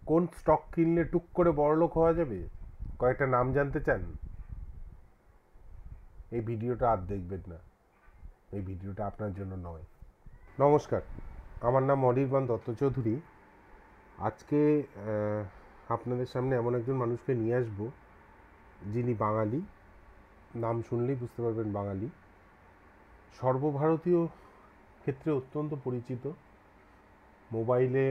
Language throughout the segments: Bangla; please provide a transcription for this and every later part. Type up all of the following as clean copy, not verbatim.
কোন স্টক কিনলে টুক করে বড়লোক হওয়া যাবে, কয়েকটা নাম জানতে চান? এই ভিডিওটা আর দেখবেন না, এই ভিডিওটা আপনার জন্য নয়। নমস্কার, আমার নাম অনির্বাণ দত্ত চৌধুরী। আজকে আপনাদের সামনে এমন একজন মানুষকে নিয়ে আসব যিনি বাঙালি, নাম শুনলেই বুঝতে পারবেন বাঙালি, সর্বভারতীয় ক্ষেত্রে অত্যন্ত পরিচিত। মোবাইলে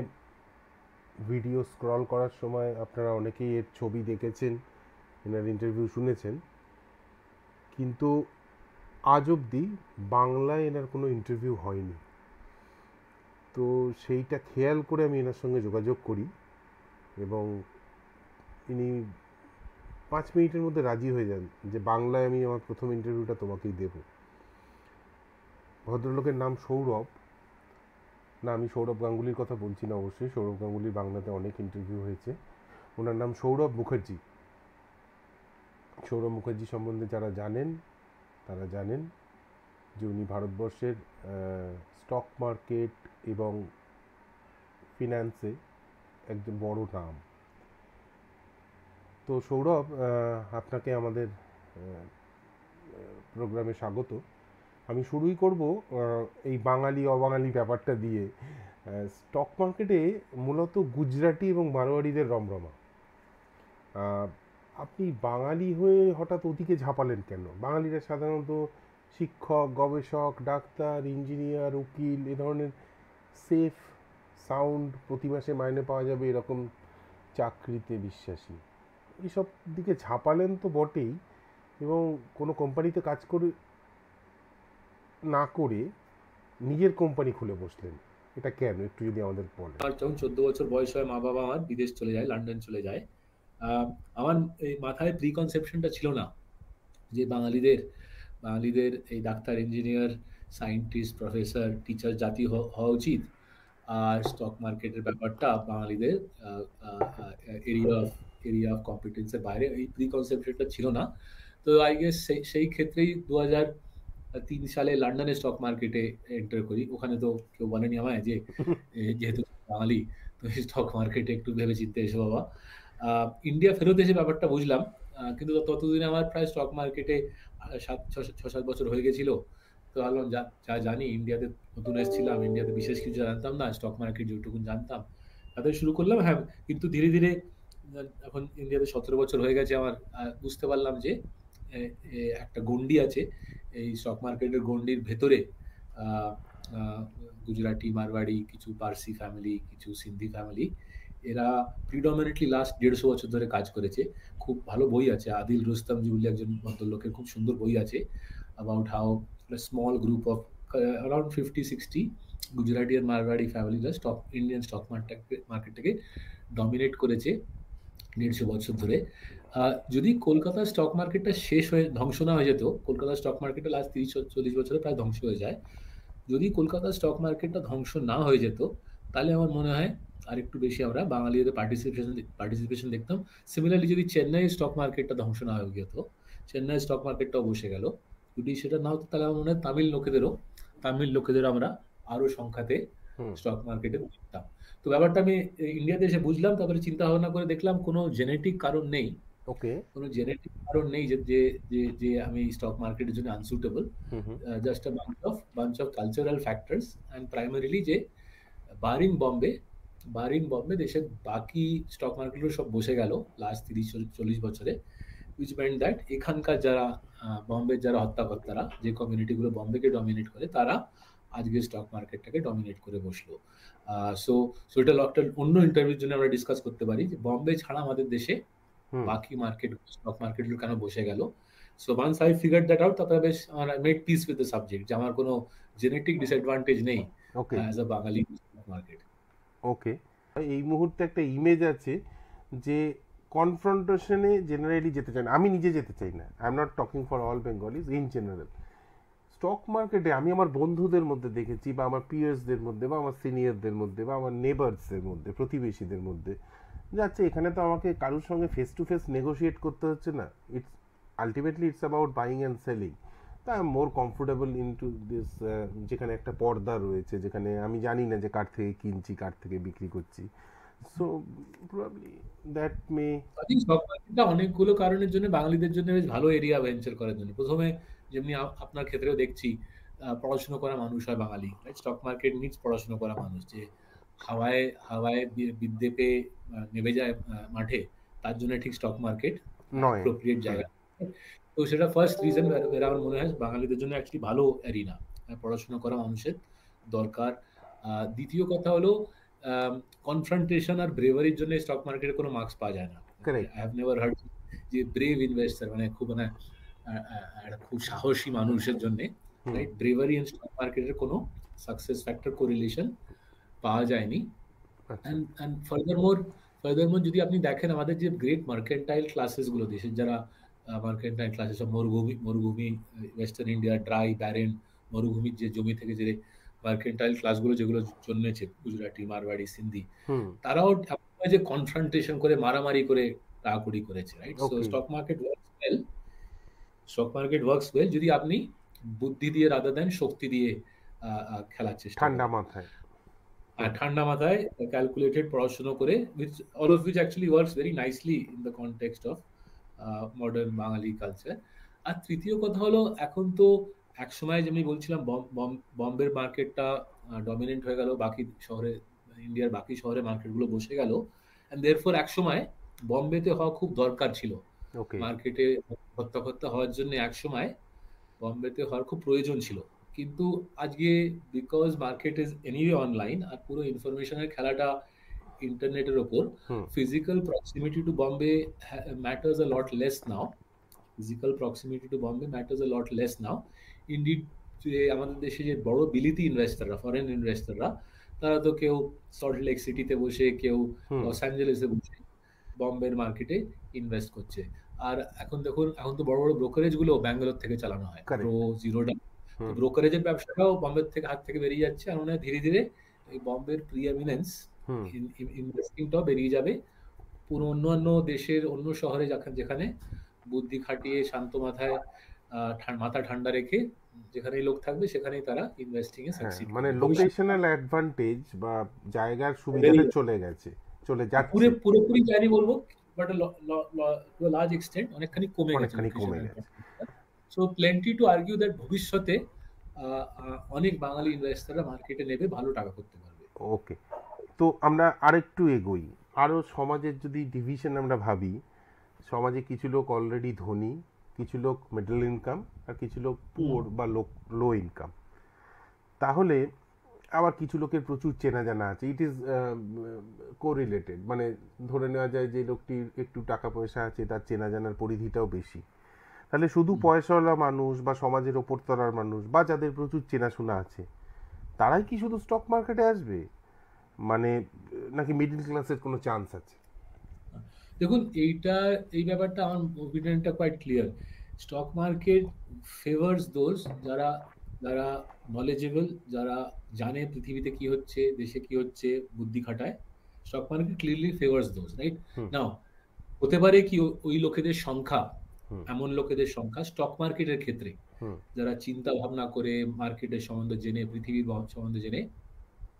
ভিডিও স্ক্রল করার সময় আপনারা অনেকেই এর ছবি দেখেছেন, এনার ইন্টারভিউ শুনেছেন, কিন্তু আজ অবধি বাংলায় এনার কোনো ইন্টারভিউ হয়নি। তো সেইটা খেয়াল করে আমি এনার সঙ্গে যোগাযোগ করি এবং ইনি 5 মিনিটের মধ্যে রাজি হয়ে যান যে বাংলায় আমি আমার প্রথম ইন্টারভিউটা তোমাকেই দেব। ভদ্রলোকের নাম সৌরভ। না, আমি সৌরভ গাঙ্গুলির কথা বলছি না, অবশ্যই সৌরভ গাঙ্গুলির বাংলাতে অনেক ইন্টারভিউ হয়েছে। ওনার নাম সৌরভ মুখার্জি। সৌরভ মুখার্জি সম্বন্ধে যারা জানেন তারা জানেন যে উনি ভারতবর্ষের স্টক মার্কেট এবং ফিন্যান্সে একজন বড় নাম। তো সৌরভ, আপনাকে আমাদের প্রোগ্রামে স্বাগত। আমি শুরুই করব এই বাঙালি অবাঙালি ব্যাপারটা দিয়ে। স্টক মার্কেটে মূলত গুজরাটি এবং মারোয়াড়িদের রমরমা। আপনি বাঙালি হয়ে হঠাৎ ওদিকে ঝাঁপালেন কেন? বাঙালিরা সাধারণত শিক্ষক, গবেষক, ডাক্তার, ইঞ্জিনিয়ার, উকিল, এ ধরনের সেফ, সাউন্ড, প্রতি মাসে মাইনে পাওয়া যাবে এরকম চাকরিতে বিশ্বাসী। এইসব দিকে ঝাঁপালেন তো বটেই, এবং কোনো কোম্পানিতে কাজ করে না করে নিজের কোম্পানি খুলে বসলেন। এটা কেন, একটু যদি আমাদের বলেন। আমার যখন 14 বছর বয়স হয়, মা বাবা আমার বিদেশ চলে যায়, লন্ডন চলে যায়। আমার এই মাথায় প্রিকনসেপশনটা ছিল না যে বাঙালিদের এই doctor, engineer, scientist, professor, teacher জাতি হওয়া উচিত। আর স্টক মার্কেটের ব্যাপারটা বাঙালিদের এরিয়া অফ কম্পিটেন্সের বাইরে, এই প্রিকনসেপশনটা ছিল না। তো আই গেস সেই ক্ষেত্রেই 2003 সালে লন্ডনের স্টক মার্কেটে এন্টার করি। ওখানে তো কেউ বলেনি আমায় যে যেহেতু বাঙালি, তো স্টক মার্কেটে একটু ভেবে চিন্তে এসো বাবা। ইন্ডিয়া ফেরত এসে ব্যাপারটা বুঝলাম। কিন্তু ততদিনে আমার প্রায় স্টক মার্কেটে 6-7 বছর হয়ে গেছিল। তো ভাবলাম যা যা জানি, ইন্ডিয়াতে নতুন এসেছিলাম, ইন্ডিয়াতে বিশেষ কিছু জানতাম না, স্টক মার্কেট যেটুকু জানতাম তাতে শুরু করলাম। হ্যাঁ, কিন্তু ধীরে ধীরে এখন ইন্ডিয়াতে 17 বছর হয়ে গেছে আমার, বুঝতে পারলাম যে একটা গন্ডি আছে এই স্টক মার্কেটের গন্ডির ভেতরে। আহ, আহ, গুজরাটি, মারওয়াড়ি, কিছু পার্সি ফ্যামিলি, কিছু সিন্ধি ফ্যামিলি, এরা প্রিডমিনেটলি লাস্ট 150 বছর ধরে কাজ করেছে। খুব ভালো বই আছে, আদিল রুস্তমজি বলে একজন ভদ্রলোকের খুব সুন্দর বই আছে about how small group of around 50-60 Gujarati আর মারওয়াড়ি ফ্যামিলিরা ইন্ডিয়ান স্টক মার্কেটটাকে ডমিনেট করেছে 150 বছর ধরে। যদি কলকাতার স্টক মার্কেটটা শেষ হয়ে ধ্বংস না হয়ে যেত, কলকাতার স্টক মার্কেটটা লাস্ট 30-40 বছরে প্রায় ধ্বংস হয়ে যায়। যদি কলকাতার স্টক মার্কেটটা ধ্বংস না হয়ে যেত, তাহলে আমার মনে হয় আর একটু বেশি আমরা বাঙালিদের পার্টিসিপেশন দেখতাম। সিমিলারলি যদি চেন্নাই স্টক মার্কেটটা ধ্বংস না হয়ে যেত, চেন্নাই স্টক মার্কেটটাও বসে গেল, যদি সেটা না হতো, তাহলে আমার মনে হয় তামিল লোকেদেরও আমরা আরো সংখ্যাতে হুম। স্টক মার্কেটে দেখতাম। তো ব্যাপারটা আমি ইন্ডিয়াতে এসে বুঝলাম, তারপরে চিন্তা ভাবনা করে দেখলাম কোনো জেনেটিক কারণ নেই। ওকে। যে যে যে যে আমি স্টক মার্কেটের জন্য unsuitable. Hmm hmm. Just a bunch of cultural factors, and primarily যে বারিং বম্বে দেশের বাকি স্টক মার্কেটগুলো সব বসে গেল লাস্ট 30-40 বছরে, which meant that এখানকার যারা বম্বের যারা হত্যাকর্তারা, যে কমিউনিটিগুলো বম্বেকে ডমিনেট করে, তারা আজকে স্টক মার্কেটটাকে ডমিনেট করে বসলো। সো সো এটা একটা অন্য ইন্টারভিউর জন্য আমরা ডিসকাস করতে পারি যে বম্বে ছাড়া আমাদের দেশে হুম। বাকি স্টক মার্কেটগুলো কেন বসে গেল। So once I figure that out, তারপরে বেশ আমার made peace with the subject যে আমার কোনো জেনেটিক ডিসঅ্যাডভান্টেজ নেই okay. As a Bangali stock market. Okay. এই মুহূর্তে একটা ইমেজ আছে যে কনফ্রন্টেশনে জেনারেলি যেতে চায় না। আমি নিজে যেতে চাই না, I am not talking for all Bengalis, in general. Stock মার্কেটে আমি আমার বন্ধুদের মধ্যে দেখেছি, বা আমার পিয়ার্সদের মধ্যে, বা আমার সিনিয়রদের মধ্যে, বা আমার নেবার্সদের মধ্যে, প্রতিবেশীদের মধ্যে, যাচ্ছে এখানে তো আমাকে কারোর সঙ্গে ফেস টু ফেস নেগোশিয়েট করতে হচ্ছে না। It's ultimately it's about buying and selling. তা I am more comfortable into this, যেখানে একটা পর্দা রয়েছে, যেখানে আমি জানি না যে কার থেকে কিনছি কার থেকে বিক্রি করছি। So probably that may. I stock মার্কেটটা অনেকগুলো কারণের জন্য বাঙালিদের জন্য বেশ ভালো এরিয়া ভেঞ্চার করার জন্য। প্রথমে যেমনি আপনার ক্ষেত্রেও দেখছি পড়াশোনা করা মানুষ হয় বাঙালি, রাইট? স্টক মার্কেট নিডস পড়াশোনা করা মানুষ, যে হাওয়ায় হাওয়ায় বিদ্যে পেয়ে নেমে যায় মাঠে, তার জন্য ঠিক স্টক মার্কেট নয়। অ্যাপ্রোপ্রিয়েট জায়গা। তো সেটা ফার্স্ট রিজন এর আমার মনে হয় বাঙালিদের জন্য অ্যাকচুয়ালি ভালো এরিনা, পড়াশোনা করা মানুষের দরকার। দ্বিতীয় কথা হলো কনফ্রন্টেশন আর ব্রেভারির জন্য স্টক মার্কেটে কোনো মার্কস পাওয়া যায় না। Correct. I have never hard যে ব্রেভ ইনভেস্টর মানে খুব মানে একটা খুব সাহসী মানুষের জন্য, রাইট? ব্রেভারি এন্ড স্টক মার্কেটের কোনো সাকসেস ফ্যাক্টর কোরিলেশন পাওয়া যায়নি। আচ্ছা। and furthermore যদি আপনি দেখেন আমাদের যে গ্রেট মার্কেন্টাইল ক্লাসেস গুলো, দেশের যারা মার্কেন্টাইল ক্লাসেস, মরুভূমি ওয়েস্টার্ন ইন্ডিয়া, ড্রাই ব্যারেন মরুভূমির যে জমি থেকে যে মার্কেন্টাইল ক্লাসগুলো যেগুলো জন্মেছে, গুজরাটি, মারওয়াড়ি, সিন্ধি, তারাও যে কনফ্রন্টেশন করে মারামারি করে টাকাকড়ি করেছে, right? So stock market works well যদি আপনি বুদ্ধি দিয়ে রাদার দেন শক্তি দিয়ে খেলার চেষ্টা ঠান্ডা মাথায় ক্যালকুলেটেড পড়াশোনা করে, all of which actually works very nicely in the context of modern Bangali culture. আর তৃতীয় কথা হলো এখন তো একসময় যেমনি বলছিলাম বম্বের মার্কেটটা ডমিনেন্ট হয়ে গেল, বাকি শহরে ইন্ডিয়ার বাকি শহরে মার্কেটগুলো বসে গেল, এন্ড দেয়ারফর একসময় বম্বেতে হওয়া খুব দরকার ছিল মার্কেটে হত্যা হওয়ার জন্য, একসময় বম্বেতে হওয়ার খুব প্রয়োজন ছিল। কিন্তু আজকে because market is anyway online আর পুরো ইনফরমেশনের খেলাটা ইন্টারনেটের ওপর, physical proximity to Bombay matters a lot less now. Indeed যে আমাদের দেশে যে বড় বিলিতি ইনভেস্টররা, ফরেন ইনভেস্টররা, তারা তো কেউ সল্ট লেক সিটিতে বসে, কেউ লস অ্যাঞ্জেলেসে বসে বম্বের মার্কেটে ইনভেস্ট করছে। আর এখন দেখুন, এখন তো বড় বড় ব্রোকারেজ গুলো ব্যাঙ্গালোর থেকে চালানো হয়, প্রো, জিরোডা। ব্রোকারেজের ব্যবসাটাও বম্বের থেকে হাত থেকে বেরিয়ে যাচ্ছে, আর মনে হয় ধীরে ধীরে এই বম্বের প্রিএমিনেন্স ইনভেস্টিংটাও বেরিয়ে যাবে পুরো অন্যান্য দেশের অন্য শহরে, যেখানে বুদ্ধি খাটিয়ে শান্ত মাথায় মাথা ঠান্ডা রেখে যেখানেই লোক থাকবে সেখানেই তারা ইনভেস্টিং এ সাকসিড, মানে লোকেশনাল অ্যাডভান্টেজ বা জায়গার সুবিধাটা চলে যাচ্ছে, পুরোপুরি জানি বলবো, বাট টু লার্জ এক্সটেন্ট অনেকখানি কমে গেছে। So plenty two argue that ভবিষ্যতে অনেক বাঙালি ইনভেস্টররা মার্কেটে নেবে, ভালো টাকা করতে পারবে। ওকে, তো আমরা আরেকটু এগোই, আরো সমাজের যদি ডিভিশন আমরা ভাবি, সমাজে কিছু লোক অলরেডি ধনী, কিছু লোক মিডল ইনকাম, আর কিছু লোক পুয়ার বা লো ইনকাম। তাহলে আবার কিছু লোকের প্রচুর চেনা জানা আছে, ইট ইজ কোরিলেটেড, মানে ধরে নেওয়া যায় যে লোকটির একটু টাকা পয়সা আছে, তার চেনা জানার পরিধিটাও বেশি। তাহলে শুধু পয়সাওয়ালা মানুষ বা সমাজের ওপরতলার মানুষ বা যাদের প্রচুর চেনাশোনা আছে, তারাই কি শুধু স্টক মার্কেটে আসবে, মানে নাকি মিডল ক্লাসের কোনো চান্স আছে? দেখুন, এই ব্যাপারটা আমার ওপিনিয়নটা quite clear. Stock market favours those যারা নলেজেবল, যারা জানে পৃথিবীতে কি হচ্ছে, দেশে কি হচ্ছে, বুদ্ধি খাটায়। Stock market clearly favours those, right? নাও হতে পারে কি ওই লোকেদের সংখ্যা, এমন লোকেদের সংখ্যা স্টক মার্কেটের ক্ষেত্রে যারা চিন্তা ভাবনা করে মার্কেটের সম্বন্ধে জেনে, পৃথিবীর সম্বন্ধে জেনে,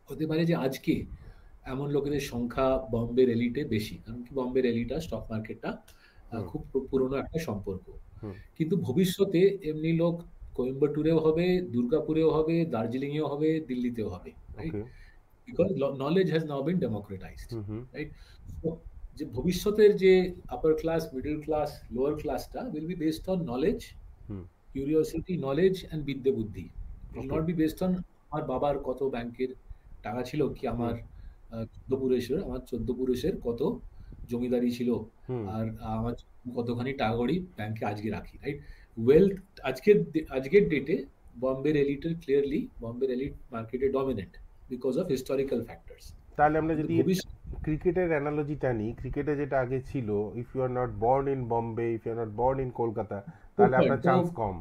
হতে পারে যে আজকে এমন লোকেদের সংখ্যা বম্বের এলিটে বেশি, কারণ কি বম্বের এলিট আর স্টক মার্কেটটা খুব পুরনো একটা সম্পর্ক। কিন্তু ভবিষ্যতে এমনি লোক কোয়েম্বাটুরেও হবে, দুর্গাপুরেও হবে, দার্জিলিংয়েও হবে, দিল্লিতেও হবে, right? Because knowledge has now been democratized, right? যে ভবিষ্যতের যে upper class, middle class, lower ক্লাসটা will be based on knowledge, curiosity, knowledge and বিদ্যে বুদ্ধি। Will not be based on আমার বাবার কত ব্যাংকের টাকা ছিল, কি আমার 14 পুরুষের কত জমিদারি ছিল, আর আমার কতখানি টাকা কড়ি ব্যাংকে আজকে রাখি, রাইট? ওয়েলথ আজকের ডেটে বম্বের এলিটের ক্লিয়ারলি বম্বের এলিট মার্কেটে dominant because of historical factors. তাহলে আমরা যদি ক্রিকেটের অ্যানালজিটা নিই, ক্রিকেটে যেটা আগে ছিল, if you are not born in Bombay, if you are not born in Kolkata, তাহলে আপনার চান্স কম।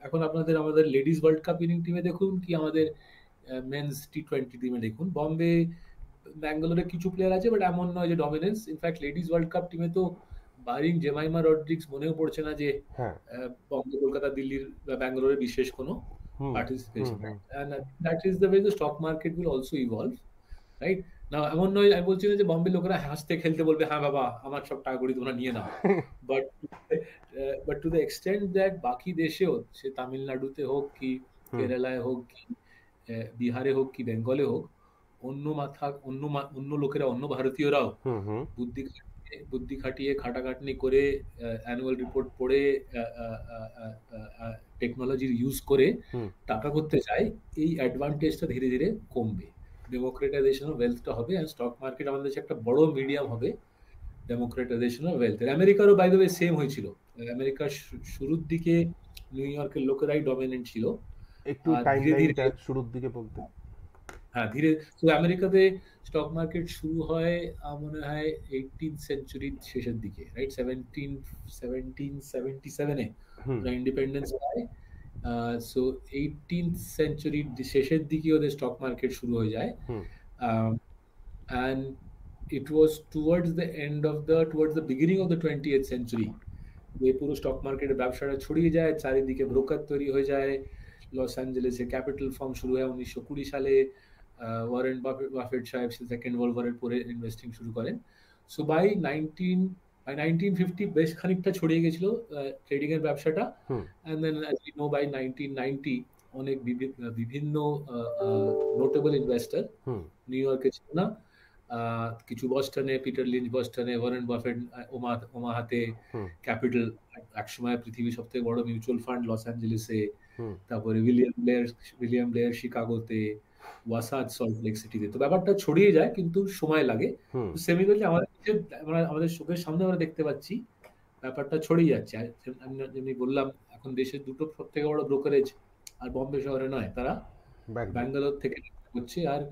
এখন আমাদের লেডিজ ওয়ার্ল্ড কাপ উইনিং টিমে দেখুন, কি আমাদের মেন্স টি20 টিমে দেখুন, বম্বে ব্যাঙ্গালোরে কিছু প্লেয়ার আছে, বাট এমন নয় যে dominance. In fact ladies world cup টিমে তো বারিং জেমাইমা রড্রিক্স মনেও পড়ছে না যে বম্বে, কলকাতা, দিল্লির বা ব্যাঙ্গালোরে বিশেষ কোনো participation, and that is the way the stock market will also evolve, right? না এমন নয়, আমি বলছি না যে বম্বে লোকেরা হাসতে খেলতে বলবে হ্যাঁ বাবা আমার সব টাকা কড়ি তোমরা নিয়ে নাও, but but to the extent that বাকি দেশেও, সে তামিলনাড়ুতে হোক কি হুম কেরালায় হোক কি বিহারে হোক কি বেঙ্গলে হোক, অন্য লোকেরা, অন্য ভারতীয়রাও হুম হুম বুদ্ধি খাটিয়ে খাটাখাটনি করে অ্যানুয়াল রিপোর্ট পড়ে টেকনোলজির ইউজ করে হুম টাকা করতে চায়, এই অ্যাডভান্টেজটা ধীরে ধীরে কমবে, ডেমোক্রেটাইজেশন অফ ওয়েলথটা হবে, অ্যান্ড স্টক মার্কেট আমাদের দেশে একটা বড় মিডিয়াম হবে ডেমোক্রেটাইজেশন অফ ওয়েলথ। আমেরিকারও বাই দ্য ওয়ে সেম হয়েছিল। আমেরিকার শুরুর দিকে নিউ ইয়র্কের লোকেরাই ডমিনেন্ট ছিল, একটু আর টাইম ধীরে ধীরে, লাইনটা শুরুর দিকে বলতে। হ্যাঁ ধীরে, তো আমেরিকাতে স্টক মার্কেট শুরু হয় মনে হয় 18th সেঞ্চুরির শেষের দিকে, রাইট? 1777-এ হুম ওরা ইন্ডিপেন্ডেন্স পায়। সো 18th সেঞ্চুরির শেষের দিকে ওদের স্টক মার্কেট শুরু হয়ে যায়। Hmm and it was towards the beginning of the 20th century যে পুরো স্টক মার্কেটের ব্যবসাটা ছড়িয়ে যায়, চারিদিকে ব্রোকার তৈরি হয়ে যায়। লস অ্যাঞ্জেলেসে ক্যাপিটাল ফার্ম শুরু হয় 1920 সালে। ওয়ারেন বাফেট সাহেব সেকেন্ড ওয়ার্ল্ড ওয়ারের পরে ইনভেস্টিং শুরু করেন। সো বাই 1950 বেশ খানিকটা ছড়িয়ে গেছিল ট্রেডিং এর ব্যবসাটা। Hmm and then as we know by 1990 অনেক বিভিন্ন নোটেবল ইনভেস্টর হুম নিউ ইয়র্কে ছিল না, কিছু বস্টনে, পিটার লিঞ্চ বস্টনে, ওয়ারেন বাফেট ওমাহাতে, হুম ক্যাপিটাল একসময় পৃথিবীর সব থেকে বড় মিউচুয়াল ফান্ড লস অ্যাঞ্জেলেসে, হুম তারপরে উইলিয়াম ব্লেয়ার শিকাগোতে, ওয়াসাদ সল্ট লেক সিটিতে। তো ব্যাপারটা ছড়িয়ে যায় কিন্তু সময় লাগে। হুম সেমিলারলি আমাদের চোখের সামনে আমরা দেখতে পাচ্ছি ব্যাপারটা ছড়িয়ে যাচ্ছে। আর আমি যেমনি বললাম এখন দেশের দুটো সব থেকে বড় ব্রোকারেজ আর বম্বে শহরে নয়, তারা ব্যাঙ্গালোর। ব্যাঙ্গালোর থেকে করছে, আর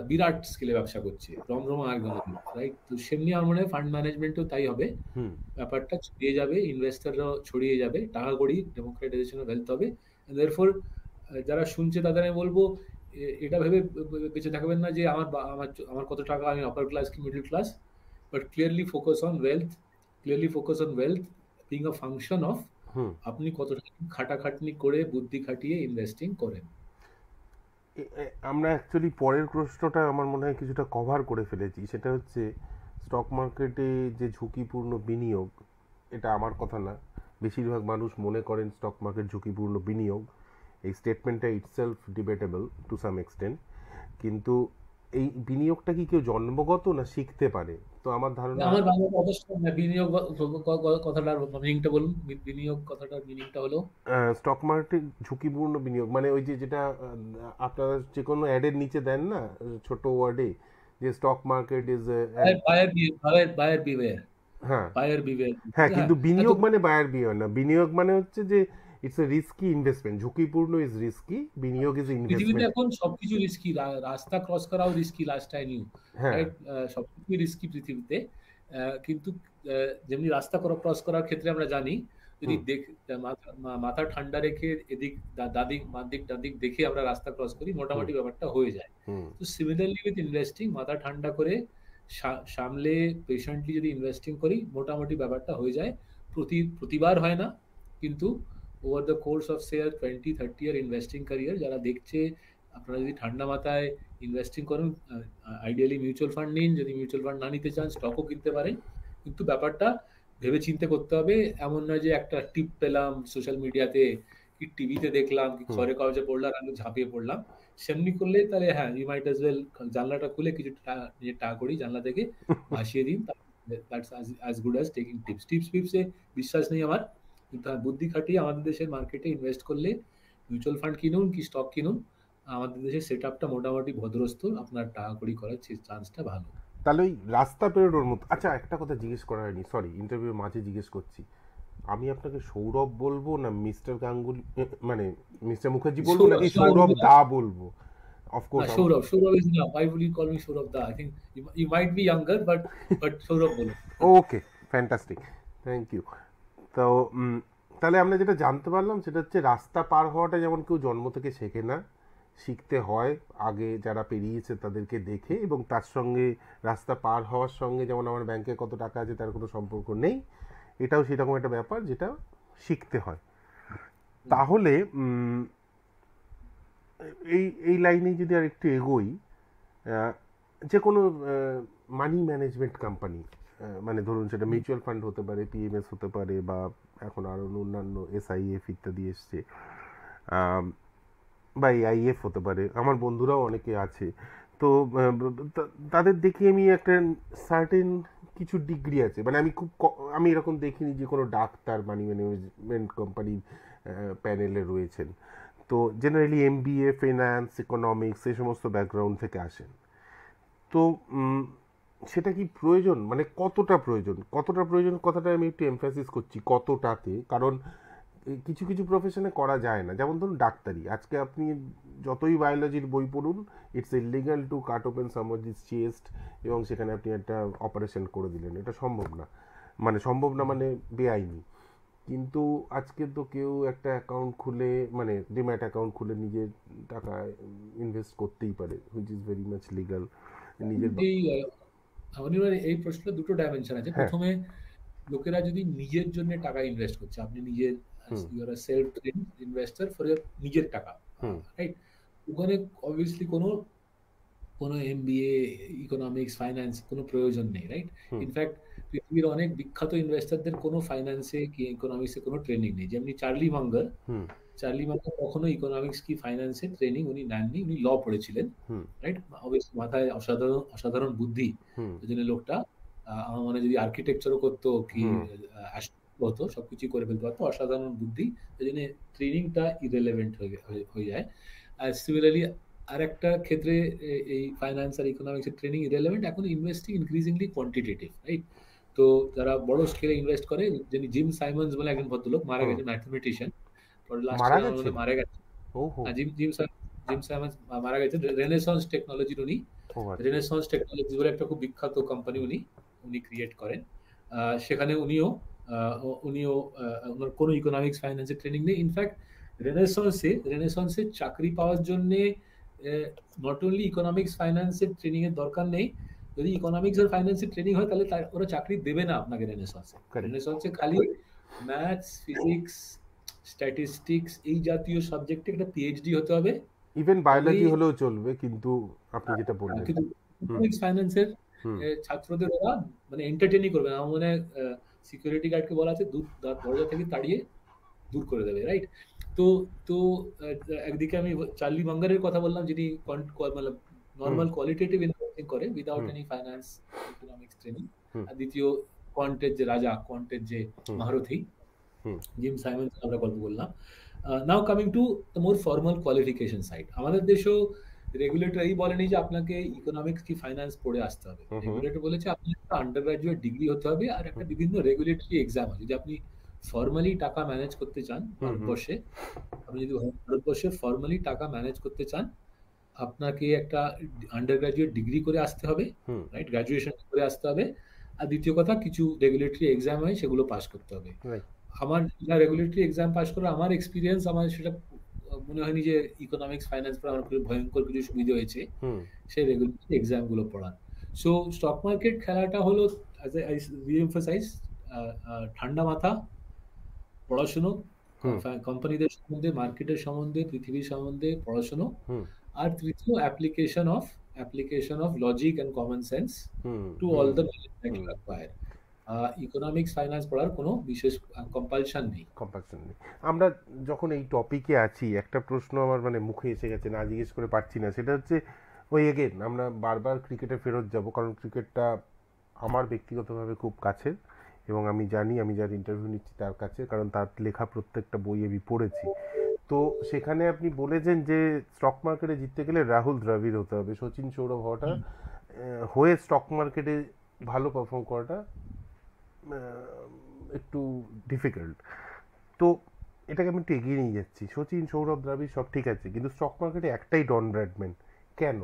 বিরাট স্কেলে ব্যবসা করছে, রমরমা একদম, রাইট? তো সেমনি আমার মনে হয় ফান্ড ম্যানেজমেন্টও তাই হবে, হুম ব্যাপারটা ছড়িয়ে যাবে, ইনভেস্টররাও ছড়িয়ে যাবে, টাকা কড়ি ডেমোক্রেটাইজেশন অফ ওয়েলথ হবে। দেয়ারফর যারা শুনছে তাদের আমি বলবো এটা ভেবে বেঁচে থাকবেন না যে আমার কত টাকা, আমি আপার ক্লাস কি middle class, but clearly focus on wealth being a function of hmm আপনি কতটা খাটাখাটনি করে বুদ্ধি খাটিয়ে ইনভেস্টিং করেন। আমরা অ্যাকচুয়ালি পরের প্রশ্নটা আমার মনে হয় কিছুটা কভার করে ফেলেছি, সেটা হচ্ছে স্টক মার্কেটে যে ঝুঁকিপূর্ণ বিনিয়োগ, এটা আমার কথা না, বেশিরভাগ মানুষ মনে করেন স্টক মার্কেট ঝুঁকিপূর্ণ বিনিয়োগ। এই স্টেটমেন্টটা itself debatable to some extent, কিন্তু এই বিনিয়োগটা কি কেউ জন্মগত না শিখতে পারে? তো আমার ধারণা আমার বাংলা অবশ্য বিনিয়োগ কথাটার মিনিংটা বলুন, বিনিয়োগ কথাটার মিনিংটা হলো স্টক মার্কেট ঝুঁকিপূর্ণ বিনিয়োগ মানে ওই যে যেটা আপনারা যে কোনো অ্যাডের নিচে দেন না, ছোট ওয়ার্ডে, যে stock market is, buyer beware, হ্যাঁ বায়ার বিওয়্যার। হ্যাঁ, হ্যাঁ, কিন্তু এত বিনিয়োগ মানে বায়ার বিনিয়োগ না, বিনিয়োগ মানে হচ্ছে যে ইটস এ রিস্কি ইনভেস্টমেন্ট, ঝুঁকিপূর্ণ ইজ রিস্কি, বিনিয়োগ ইজ পৃথিবীতে ইনভেস্টমেন্ট। এখন সবকিছু রিস্কি, রাস্তা ক্রস করাও রিস্কি, লাস্ট টাইম নিউ, হ্যাঁ রাইট? সবকিছু রিস্কি পৃথিবীতে। কিন্তু যেমনি রাস্তা ক্রস করার ক্ষেত্রে আমরা জানি, যদি হুম মাথা ঠান্ডা রেখে এদিক দাদিক বাদিক ডাদিক দেখে আমরা রাস্তা ক্রস করি, হুম মোটামুটি ব্যাপারটা হয়ে যায়। হুম তো সিমিলারলি উইথ ইনভেস্টিং, মাথা ঠান্ডা করে সামলে পেশেন্টলি যদি ইনভেস্টিং করি, মোটামুটি ব্যাপারটা হয়ে যায়। প্রতিবার হয় না, কিন্তু over the course of say 20-30 year investing career যারা দেখছে, আপনারা যদি ঠান্ডা মাথায় ইনভেস্টিং করেন, আইডিয়ালি মিউচুয়াল ফান্ড নিন, যদি মিউচুয়াল ফান্ড না নিতে চান স্টকও কিনতে পারেন, কিন্তু ব্যাপারটা ভেবে চিন্তে করতে হবে। এমন নয় যে একটা টিপ পেলাম সোশ্যাল মিডিয়াতে কি টিভিতে দেখলাম কি হুম খবরের কাগজে পড়লাম, আমি ঝাঁপিয়ে পড়লাম, সেমনি করলে তাহলে হ্যাঁ ইউ মাইট অ্যাজ ওয়েল জানলাটা খুলে কিছু নিজের টাকা করি জানলা থেকে ভাসিয়ে দিন। That's as good as taking টিপসে বিশ্বাস নেই আমার, কিন্তু বুদ্ধি খাটিয়ে আমাদের দেশের মার্কেটে ইনভেস্ট করলে, মিউচুয়াল ফান্ড কিনুন কি স্টক কিনুন, আমাদের দেশের সেট আপটা মোটামুটি ভদ্রস্থ, আপনার টাকা কড়ি করার চান্সটা ভালো। তাহলে ওই রাস্তা পেরোনোর মতো। আচ্ছা, একটা কথা জিজ্ঞেস করা হয়নি, সরি, ইন্টারভিউর মাঝে জিজ্ঞেস করছি, আমি আপনাকে সৌরভ বলবো না মিস্টার গাঙ্গুলি, মানে মিস্টার মুখার্জি বলবো নাকি সৌরভ দা বলবো? অফকোর্স সৌরভ ইজ না, why would you call me Sourav da? I think you might be younger, but Sourav বলুন। Okay, fantastic, thank you. তো তাহলে আমরা যেটা জানতে পারলাম সেটা হচ্ছে রাস্তা পার হওয়াটা যেমন কেউ জন্ম থেকে শেখে না, শিখতে হয় আগে যারা পেরিয়েছে তাদেরকে দেখে, এবং তার সঙ্গে রাস্তা পার হওয়ার সঙ্গে যেমন আমার ব্যাংকে কত টাকা আছে তার কোনো সম্পর্ক নেই, এটাও সেরকম একটা ব্যাপার যেটা শিখতে হয়। তাহলে এই এই লাইনে যদি আর একটু এগোই, যে কোনো মানি ম্যানেজমেন্ট কোম্পানি, মানে ধরুন সেটা মিউচুয়াল ফান্ড হতে পারে, পিএমএস হতে পারে, বা এখন আরও অন্যান্য এসআইএফ ইত্যাদি এসছে, বা আইএফ হতে পারে, আমার বন্ধুরাও অনেকে আছে। তো তাদের দেখি আমি একটা সার্টেন কিছু ডিগ্রি আছে, মানে আমি আমি এরকম দেখিনি যে কোনো ডাক্তার মানি ম্যানেজমেন্ট কোম্পানির প্যানেলে রয়েছেন। তো জেনারেলি এমবিএ, ফিনান্স, ইকোনমিক্স এই সমস্ত ব্যাকগ্রাউন্ড থেকে আসেন। তো সেটা কি প্রয়োজন, মানে কতটা প্রয়োজন, কতটা প্রয়োজন কথাটা আমি একটু এমফ্যাসিস করছি, কতটাতে, কারণ কিছু কিছু প্রফেশনে করা যায় না। যেমন ধরুন ডাক্তারি, আজকে আপনি যতই বায়োলজির বই পড়ুন, it's illegal two cut open somebody's chest এবং সেখানে আপনি একটা অপারেশন করে দিলেন, এটা সম্ভব না। মানে সম্ভব না মানে বেআইনি। কিন্তু আজকে তো কেউ একটা অ্যাকাউন্ট খুলে, মানে ডিম্যাট অ্যাকাউন্ট খুলে নিজের টাকা ইনভেস্ট করতেই পারে, which is very much legal. নিজের এই অনির্বাণ, এই প্রশ্নটা দুটো ডাইমেনশন আছে। হ্যাঁ। প্রথমে, লোকেরা যদি নিজের জন্য টাকা ইনভেস্ট করছে, আপনি নিজের, hmm you are a self trained investor for your নিজের টাকা, হুম রাইট? ওখানে অবভিয়াসলি কোনো কোনো এমবিএ, ইকোনমিক্স, ফাইন্যান্স কোনো প্রয়োজন নেই, রাইট? হুম ইনফ্যাক্ট পৃথিবীর অনেক বিখ্যাত ইনভেস্টরদের কোনো ফাইন্যান্সে কি ইকোনমিক্সে কোনো ট্রেনিং নেই। যেমনি হুম চার্লি মাঙ্গার কখনো ইকোনমিক্স কি ফাইন্যান্সের ট্রেনিং উনি নেননি, উনি ল পড়েছিলেন, হুম রাইট? অবভিয়াসলি মাথায় অসাধারণ অসাধারণ বুদ্ধি। হুম ওই জন্য লোকটা, আমার মনে হয় যদি আর্কিটেকচারও করতো কি হুম হতো, সবকিছুই করে ফেলতে পারতো, অসাধারণ বুদ্ধি। ওই জন্য ট্রেনিংটা ইরেলেভেন্ট হয়ে যায়। আর সিমিলারলি আরেকটা ক্ষেত্রে এই ফাইন্যান্স আর ইকোনমিক্স এর ট্রেনিং ইরেলেভেন্ট। এখন ইনভেস্টিং ইনক্রিজিংলি কোয়ান্টিটেটিভ, রাইট? তো যারা বড় স্কেলে ইনভেস্ট করে, যিনি জিম সাইমন্স বলে একজন ভদ্রলোক, মারা হুম গেছেন, ম্যাথমেটিশিয়ান, লাস্ট মারা ইয়ার আমার মনে গেছেন? হয় মারা গেছেন। ওহো। জিম সাইমন্স মারা গেছেন। রেনেসন্স টেকনোলজির উনি, ও আচ্ছা। রেনেসন্স টেকনোলজি বলে একটা খুব বিখ্যাত কোম্পানি উনি উনি ক্রিয়েট করেন। সেখানে উনিও ওনার কোনো ইকোনমিক্স ফাইন্যান্সের ট্রেনিং নেই। ইনফ্যাক্ট রেনেসন্সে চাকরি পাওয়ার জন্যে নট অনলি ইকোনমিক্স ফাইন্যান্সের ট্রেনিং এর দরকার নেই। যদি ইকোনমিক্স আর ফাইন্যান্সের ট্রেনিং হয় তাহলে ওরা চাকরি দেবে না আপনাকে রেনেসন্সে। কারেক্ট। রেনেসন্সে খালি ম্যাথস, ফিজিক্স, স্ট্যাটিস্টিক্স এই জাতীয় সাবজেক্টে একটা পিএইচডি হতে হবে। ইভেন তবেই, বায়োলজি হলেও চলবে, কিন্তু আপনি যেটা হ্যাঁ, বললেন। কিন্তু হুম ইকোনমিক্স ফাইন্যান্সের হুম ছাত্রদের ওরা মানে এন্টারটেইনই করবে না। আমার মনে হয় সিকিউরিটি গার্ডকে বলা আছে দরজা থেকে তাড়িয়ে দূর করে দেবে, রাইট? তো তো একদিকে আমি চার্লি মাঙ্গারের কথা বললাম, যিনি মানে হুম নরমাল কোয়ালিটেটিভ ইনভেস্টিং করে উইদাউট হুম এনি ফাইন্যান্স ইকোনমিক্স ট্রেনিং। হুম আর দ্বিতীয়, কোয়ান্টের যে হুম মহারথী, হুম জিম সাইমন্স আমরা গল্প বললাম। নাও coming to the more formal qualification side, আমাদের দেশেও রেগুলেটর এই বলেনি যে আপনাকে ইকোনমিক্স কি ফাইন্যান্স পড়ে আসতে হবে। হুম হুম রেগুলেটর বলেছে আপনার একটা আন্ডার গ্রাজুয়েট ডিগ্রি হতে হবে, আর একটা বিভিন্ন রেগুলেটরি এক্সাম হয়। যদি আপনি ফর্মালি টাকা ম্যানেজ করতে চান হুম হুম ভারতবর্ষে, আপনি যদি ভারতবর্ষে ফর্মালি টাকা ম্যানেজ করতে চান, আপনাকে একটা আন্ডার গ্রাজুয়েট ডিগ্রি করে আসতে হবে, হুম রাইট? গ্রাজুয়েশন করে আসতে হবে। আর দ্বিতীয় কথা, কিছু রেগুলেটরি এক্সাম হয়, সেগুলো পাস করতে হবে। রাইট। আমার যা রেগুলেটরি এক্সাম পাস করা আমার এক্সপিরিয়েন্স, আমার সেটা মনে হয়নি যে ইকোনমিক্স ফাইন্যান্স পড়ে আমার খুব ভয়ঙ্কর কিছু সুবিধা হয়েছে হুম সেই রেগুলেটরি এক্সাম গুলো পড়ার। সো স্টক মার্কেট খেলাটা হলো, আই রিএমফাসাইজ, ঠান্ডা মাথা, পড়াশুনো, হুম কোম্পানিদের সম্বন্ধে, মার্কেটের সম্বন্ধে, পৃথিবীর সম্বন্ধে পড়াশুনো, হুম আর তৃতীয় application of logic and common sense hmm to hmm all the knowledge that you hmm acquire. Economics finance পড়ার কোনো বিশেষ কম্পালশন নেই। কম্পালশন নেই। আমরা যখন এই টপিকে আছি, একটা প্রশ্ন আমার মানে মুখে এসে গেছে, না জিজ্ঞেস করে পারছি না, সেটা হচ্ছে ওই এগেন আমরা বারবার ক্রিকেটে ফেরত যাব, কারণ ক্রিকেটটা আমার ব্যক্তিগতভাবে খুব কাছের, এবং আমি জানি, আমি যার ইন্টারভিউ নিচ্ছি তার কাছে, কারণ তার লেখা প্রত্যেকটা বই আমি পড়েছি। তো সেখানে আপনি বলেছেন যে স্টক মার্কেটে জিততে গেলে রাহুল দ্রাবিড় হতে হবে, সচিন সৌরভ হওয়াটা, হয়ে স্টক মার্কেটে ভালো পারফর্ম করাটা একটু ডিফিকাল্ট। তো এটাকে আমি একটু এগিয়ে নিয়ে যাচ্ছি, সচিন সৌরভ দ্রাবিড় সব ঠিক আছে, কিন্তু স্টক মার্কেটে একটাই ডন ব্র্যাডম্যান, কেন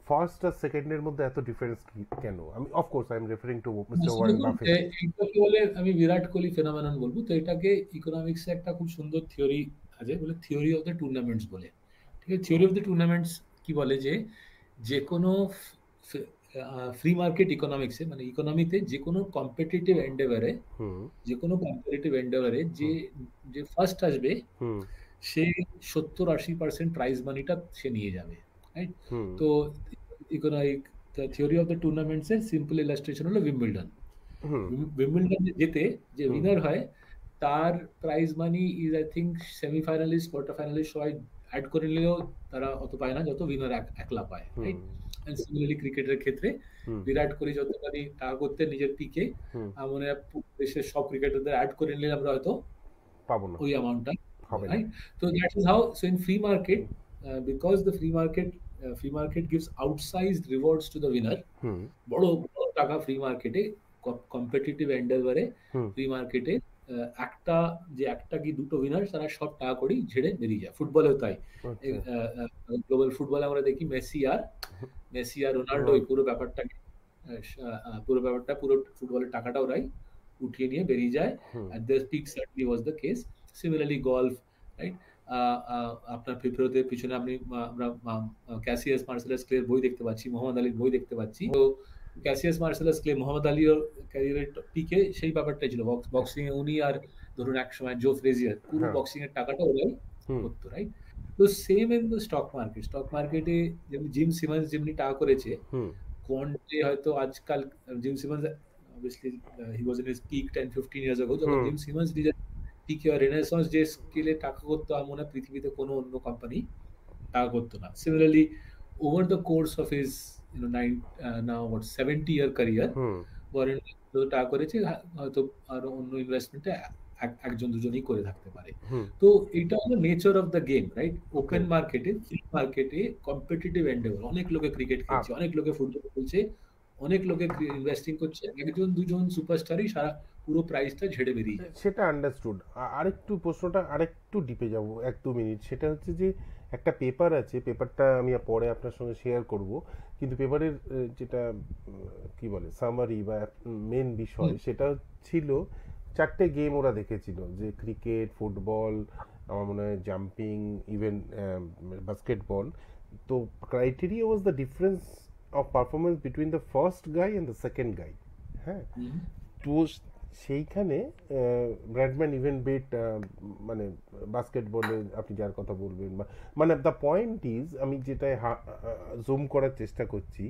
ফার্স্ট আর সেকেন্ডের মধ্যে এত ডিফারেন্স কেন? আমি of course I am referring two mister Warren দেখুন, বাফেট। এটাকে বলে আমি বিরাট কোহলি ফেনোমেনন বলবো। তো এটাকে ইকোনমিক্সে একটা খুব সুন্দর থিওরি আছে, বলে থিওরি অফ দ্য টুর্নামেন্টস বলে। ঠিক আছে? থিওরি অফ দ্য টুর্নামেন্টস কি বলে যে, যে কোনো ফ্রি মার্কেট ইকোনমিক্সে, মানে ইকোনমিতে যে কোনো কম্পিটিটিভ এন্ডেভারে, হুম যে যে ফার্স্ট আসবে, হুম সে 70-80% প্রাইজ মানিটা সে নিয়ে যাবে, রাইট? হুম তো economic theory of the tournaments এর সিম্পল ইলাস্ট্রেশন হলো উইম্বলডন। হুম উইম্বলডন যেতে যে হুম উইনার হয় তার prize money is I think semifinalist quarter finalist সবাই অ্যাড করে নিলেও তারা অত পায় না যত উইনার একলা পায়, হুম রাইট? এন্ড সিমিলারলি ক্রিকেটের ক্ষেত্রে হুম বিরাট কোহলি যতখানি টাকা করতে নিজের পিকে, হুম মনে হয় দেশের সব ক্রিকেটারদের অ্যাড করে নিলে আমরা হয়তো পাবো না, ওই অ্যামাউন্টটা, হবে না। Right? So that is how, so in free market, because the free market gives outsized rewards to the winner, হুম বড় বড় টাকা ফ্রি মার্কেটে, কম্পিটিটিভ এন্ডেভারে হুম ফ্রি মার্কেটে একটা একটা কি দুটো উইনার তারা সব টাকা করেই ঝেড়ে বেরিয়ে যায়। ফুটবলেও তাই। আচ্ছা গ্লোবাল ফুটবলে আমরা দেখি মেসি আর রোনাল্ডো এই রোনাল্ডো পুরো ব্যাপারটা পুরো ফুটবলের টাকাটা ওরাই উঠিয়ে নিয়ে বেরিয়ে যায়। হুম At the peak certainly was the case. Similarly golf, right? আপনার ফিফরোদের পিছনে আমরা ক্যাসিয়াস মার্সেলাস ক্লের বই দেখতে পাচ্ছি, মোহাম্মদ আলীর বই দেখতে পাচ্ছি। তো ক্যাসিয়াস মার্সেলাস ক্লে, মোহাম্মদ আলীর ক্যারিয়ারের পিকে সেই ব্যাপারটাই ছিল। বক্সিং এ উনি আর ধরুন একসময় জো ফ্রেজিয়ার, পুরো হ্যাঁ বক্সিং এর টাকাটা ওরাই হুম করতো, রাইট? তো সেম ইন দ্য স্টক মার্কেটে যেমন জিম সিমন্স যেমনি টাকা করেছে, হুম কোয়ান্টে হয়তো আজকাল Jim Simons obviously he was in his peak 10-15 years ago, যখন হুম জিম সিমন্স নিজের পিকে রেনেসাঁস যে স্কেলে টাকা করতো আমার মনে হয় পৃথিবীতে কোনো অন্য কোম্পানি টাকা করতো না। Similarly over the course of his now what 70-year career, hmm Warren যত টাকা করেছে হয়তো আরো অন্য ইনভেস্টমেন্টে একজন দুজনই করে থাকতে পারে। হুম তো এটা হলো nature of the game, right? Okay open মার্কেটে, ফ্রি মার্কেটে কম্পিটিটিভ এন্ডেভার, অনেক লোকে ক্রিকেট খেলছে, অনেক লোকে ফুটবল খেলছে, অনেক লোকে ইনভেস্টিং করছে, একজন দুজন সুপারস্টারই সারা পুরো প্রাইসটা ঝেড়ে বেরিয়ে যায়। সেটা আন্ডারস্টুড। আরেকটু প্রশ্নটা আরেকটু ডিপে যাব 1-2 মিনিট। সেটা হচ্ছে যে একটা পেপার আছে, পেপারটা আমি পরে আপনার সঙ্গে শেয়ার করব, কিন্তু পেপারের যেটা কি বলে সামারি বা মেন বিষয় সেটা ছিল 4টে গেম ওরা দেখেছিল, যে ক্রিকেট, ফুটবল, আমার মনে হয় জাম্পিং, ইভেন বাস্কেটবল। তো criteria was the difference of performance between the first guy and the second guy. হ্যাঁ, তো সেইখানে ব্র্যাডম্যান ইভেন বেট, মানে বাস্কেটবলে আপনি যার কথা বলবেন, মানে দ্য পয়েন্ট ইজ, আমি যেটা জুম করার চেষ্টা করছি,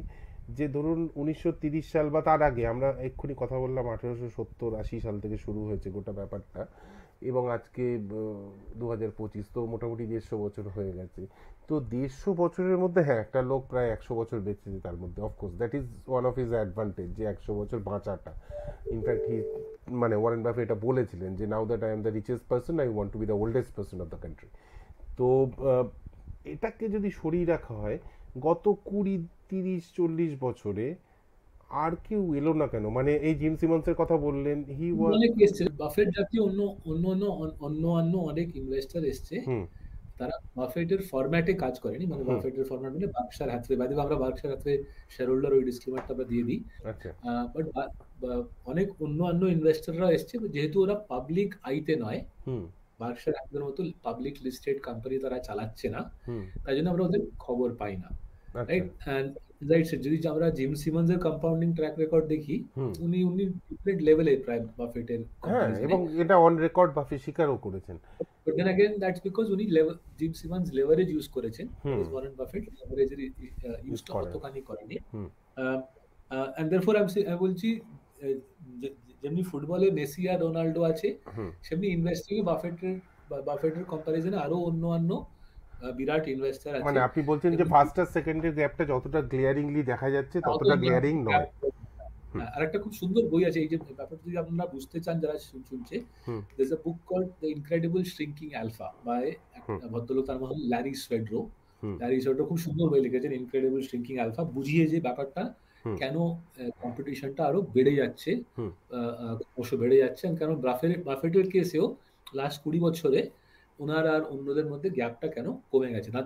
যে ধরুন 1930 সাল বা তার আগে, আমরা এক্ষুনি কথা বললাম 1870-80 সাল থেকে শুরু হয়েছে গোটা ব্যাপারটা, এবং আজকে 2025, তো মোটামুটি 150 বছর হয়ে গেছে। তো 150 বছরের মধ্যে হ্যাঁ একটা লোক প্রায় 100 বছর বেঁচেছে, তার মধ্যে of course that is one of his advantage, যে 100 বছর বাঁচাটা। ইনফ্যাক্ট মানে ওয়ারেন বাফে এটা বলেছিলেন যে now that I am the richest person, I want to B the oldest person of the country. তো এটাকে যদি সরিয়ে রাখা হয়, গত 20-30-40 বছরে আর কেউ এলো না কেন? মানে এই জিম সিমন্সের কথা বললেন, হি ওয়াজ অনেক এসছে, বাফেট জাতীয় অন্য অনেক ইনভেস্টর এসছে, হুম তারা বাফেটের ফরম্যাটে কাজ করেনি। মানে হুম বাফেটের ফরম্যাট মানে বার্কশায়ার হ্যাথওয়ে, বাদে আমরা বার্কশায়ার হ্যাথওয়ে শেয়ার হোল্ডার, ওই ডিসক্লেমারটা আমরা দিয়ে দিই। আচ্ছা বাট অনেক অন্য ইনভেস্টররা এসছে, যেহেতু ওরা পাবলিক আইতে নয়, হুম বার্কশায়ার হ্যাথওয়ের মতো পাবলিক লিস্টেড কোম্পানি তারা চালাচ্ছে না, হুম তাই জন্য আমরা ওদের খবর পাই না, আচ্ছা রাইট? অ্যান্ড রাইট, যদি আমরা জিম সিমন্সের কম্পাউন্ডিং ট্র্যাক রেকর্ড দেখি, হুম উনি ডিফারেন্ট লেভেলে প্রায় বাফেটের হ্যাঁ, কম্পারিজনে। এবং এটা অন রেকর্ড বাফে স্বীকারও করেছেন। But then again, that's because উনি জিম সিমন্স লেভারেজ ইউজ করেছেন, হুম whereas ওয়ারেন বাফেট লেভারেজের ইউজ ইউজটা করেন। অতখানি করেনি। হুম And therefore আমি বলছি, যেমনি ফুটবলে মেসি আর রোনাল্ডো আছে, হুম সেমনি ইনভেস্টিং এ বাফেটের কম্পারিজনে আরো অন্য বিরাট ইনভেস্টর আছে। মানে আপনি বলছেন যে এবং ফার্স্ট আর সেকেন্ডের গ্যাপটা যতটা গ্লিয়ারিংলি দেখা যাচ্ছে ততটা গ্লিয়ারিং নয়। হুম আর একটা খুব সুন্দর বই আছে এই যে ব্যাপারটা যদি আপনারা বুঝতে চান, যারা শুনছে, হুম there's a book called The Incredible Shrinking Alpha by হুম ভদ্রলোক, তার নাম ল্যারি সোয়েড্রো। হুম ল্যারি সোয়েড্রো খুব সুন্দর বই লিখেছেন, ইনক্রেডিবল শ্রিঙ্কিং আলফা, বুঝিয়ে যে ব্যাপারটা হুম কেন কম্পিটিশনটা আরো বেড়ে যাচ্ছে, হুম ক্রমশ বেড়ে যাচ্ছে, and কেন বাফেটের কেসেও লাস্ট 20 বছরে ওনার আর অন্যদের মধ্যে গ্যাপটা কেন কমে গেছে না,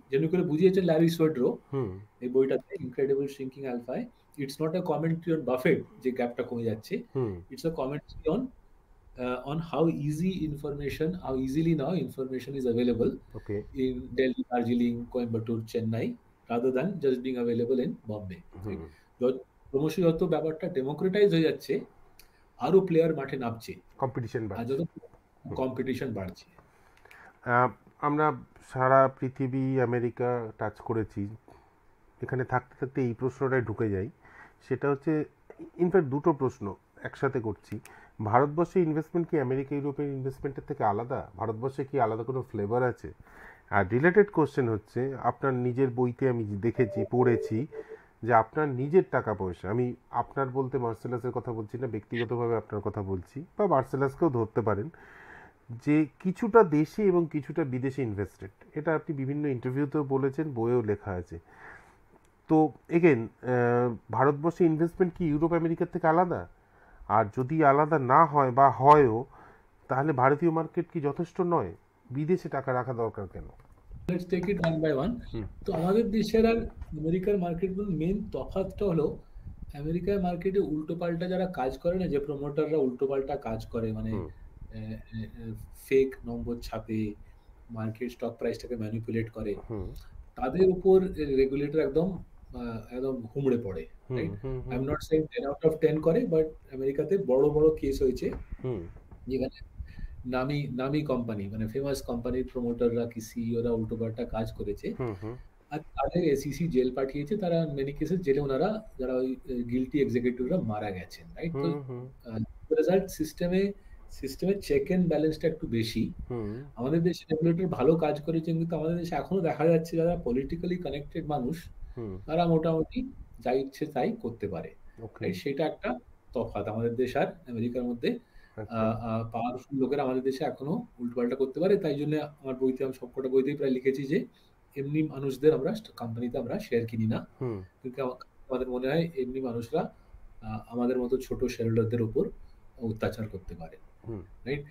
যেমনি করে বুঝিয়েছেন ল্যারি সোয়েড্রো হুম এই বইটাতে, ইনক্রেডিবল শ্রিঙ্কিং আলফায়। It's not a commentary on Buffett যে গ্যাপটা কমে যাচ্ছে, hmm it's a commentary on how easily now information is available okay in Delhi, Darjeeling, Coimbatore, Chennai, rather than just being available in Bombay, hmm right? ক্রমশ যত ব্যাপারটা ডেমোক্রেটাইজ হয়ে যাচ্ছে, আরো প্লেয়ার মাঠে নামছে, কম্পিটিশন আর বাড়ছে। যত কম্পিটিশন বাড়ছে। আমরা সারা পৃথিবী, আমেরিকা টাচ করেছি, এখানে থাকতে থাকতে এই প্রশ্নটায় ঢুকে যাই, সেটা হচ্ছে ইনফ্যাক্ট দুটো প্রশ্ন একসাথে করছি। ভারতবর্ষে ইনভেস্টমেন্ট কি আমেরিকা ইউরোপের ইনভেস্টমেন্টের থেকে আলাদা? ভারতবর্ষে কি আলাদা কোনো ফ্লেভার আছে? আর রিলেটেড কোশ্চেন হচ্ছে, আপনার নিজের বইতে আমি দেখেছি, পড়েছি যে আপনার নিজের টাকা পয়সা, আমি আপনার বলতে মার্সেলাসের কথা বলছি না, ব্যক্তিগতভাবে আপনার কথা বলছি, বা মার্সেলাসকেও ধরতে পারেন, যে কিছুটা দেশে এবং কিছুটা বিদেশে ইনভেস্টেড, এটা আপনি বিভিন্ন ইন্টারভিউতেও বলেছেন, বইয়েও লেখা আছে। তো এগেন, ভারতবর্ষে ইনভেস্টমেন্ট কি ইউরোপ আমেরিকার থেকে আলাদা? আর যদি আলাদা না হয় বা হয়ও, তাহলে ভারতীয় মার্কেট কি যথেষ্ট নয়? বিদেশে টাকা রাখা দরকার কেন? Let's take it one by one. তো আমাদের দেশের আর আমেরিকার মার্কেটগুলোর মেন তফাৎটা হলো, আমেরিকার মার্কেটে উল্টোপাল্টা যারা কাজ করে না, যে প্রমোটাররা উল্টোপাল্টা কাজ করে, মানে ফেক নম্বর ছাপে, মার্কেট স্টক প্রাইসটাকে ম্যানিপুলেট করে, তাদের উপর রেগুলেটর একদম একদম হুমড়ে পড়ে, right? I am not saying 10 out of 10 করে, বাট আমেরিকাতে বড় বড় কেস হয়েছে যেখানে নামি নামি কোম্পানি, মানে ফেমাস কোম্পানির প্রমোটাররা কি সিইওরা উল্টোপাল্টা কাজ করেছে, আর তাদের এসইসি জেল পাঠিয়েছে। তারা মেনি কেসে জেলে ওনারা, যারা ওই গিলটি এক্সিকিউটিভরা মারা গেছেন, রাইট? তো রেজাল্ট সিস্টেমে চেক এন্ড ব্যালেন্সটা একটু বেশি। আমাদের দেশে রেগুলেটর ভালো কাজ করেছে, কিন্তু আমাদের দেশে এখনো দেখা যাচ্ছে যারা পলিটিক্যালি কানেক্টেড মানুষ, তারা মোটামুটি যা ইচ্ছে তাই করতে পারে, সেটা একটা তফাৎ আমাদের দেশ আর আমেরিকার মধ্যে। পাওয়ারফুল লোকেরা আমাদের দেশে এখনো উল্টোপাল্টা করতে পারে। তাই জন্য আমার বইতে, আমি সবকটা বইতেই প্রায় লিখেছি যে এমনি মানুষদের আমরা কোম্পানিতে আমরা শেয়ার কিনি না, কিন্তু আমাদের মনে হয় এমনি মানুষরা আমাদের মতো ছোট শেয়ার হোল্ডারদের উপর অত্যাচার করতে পারে, রাইট?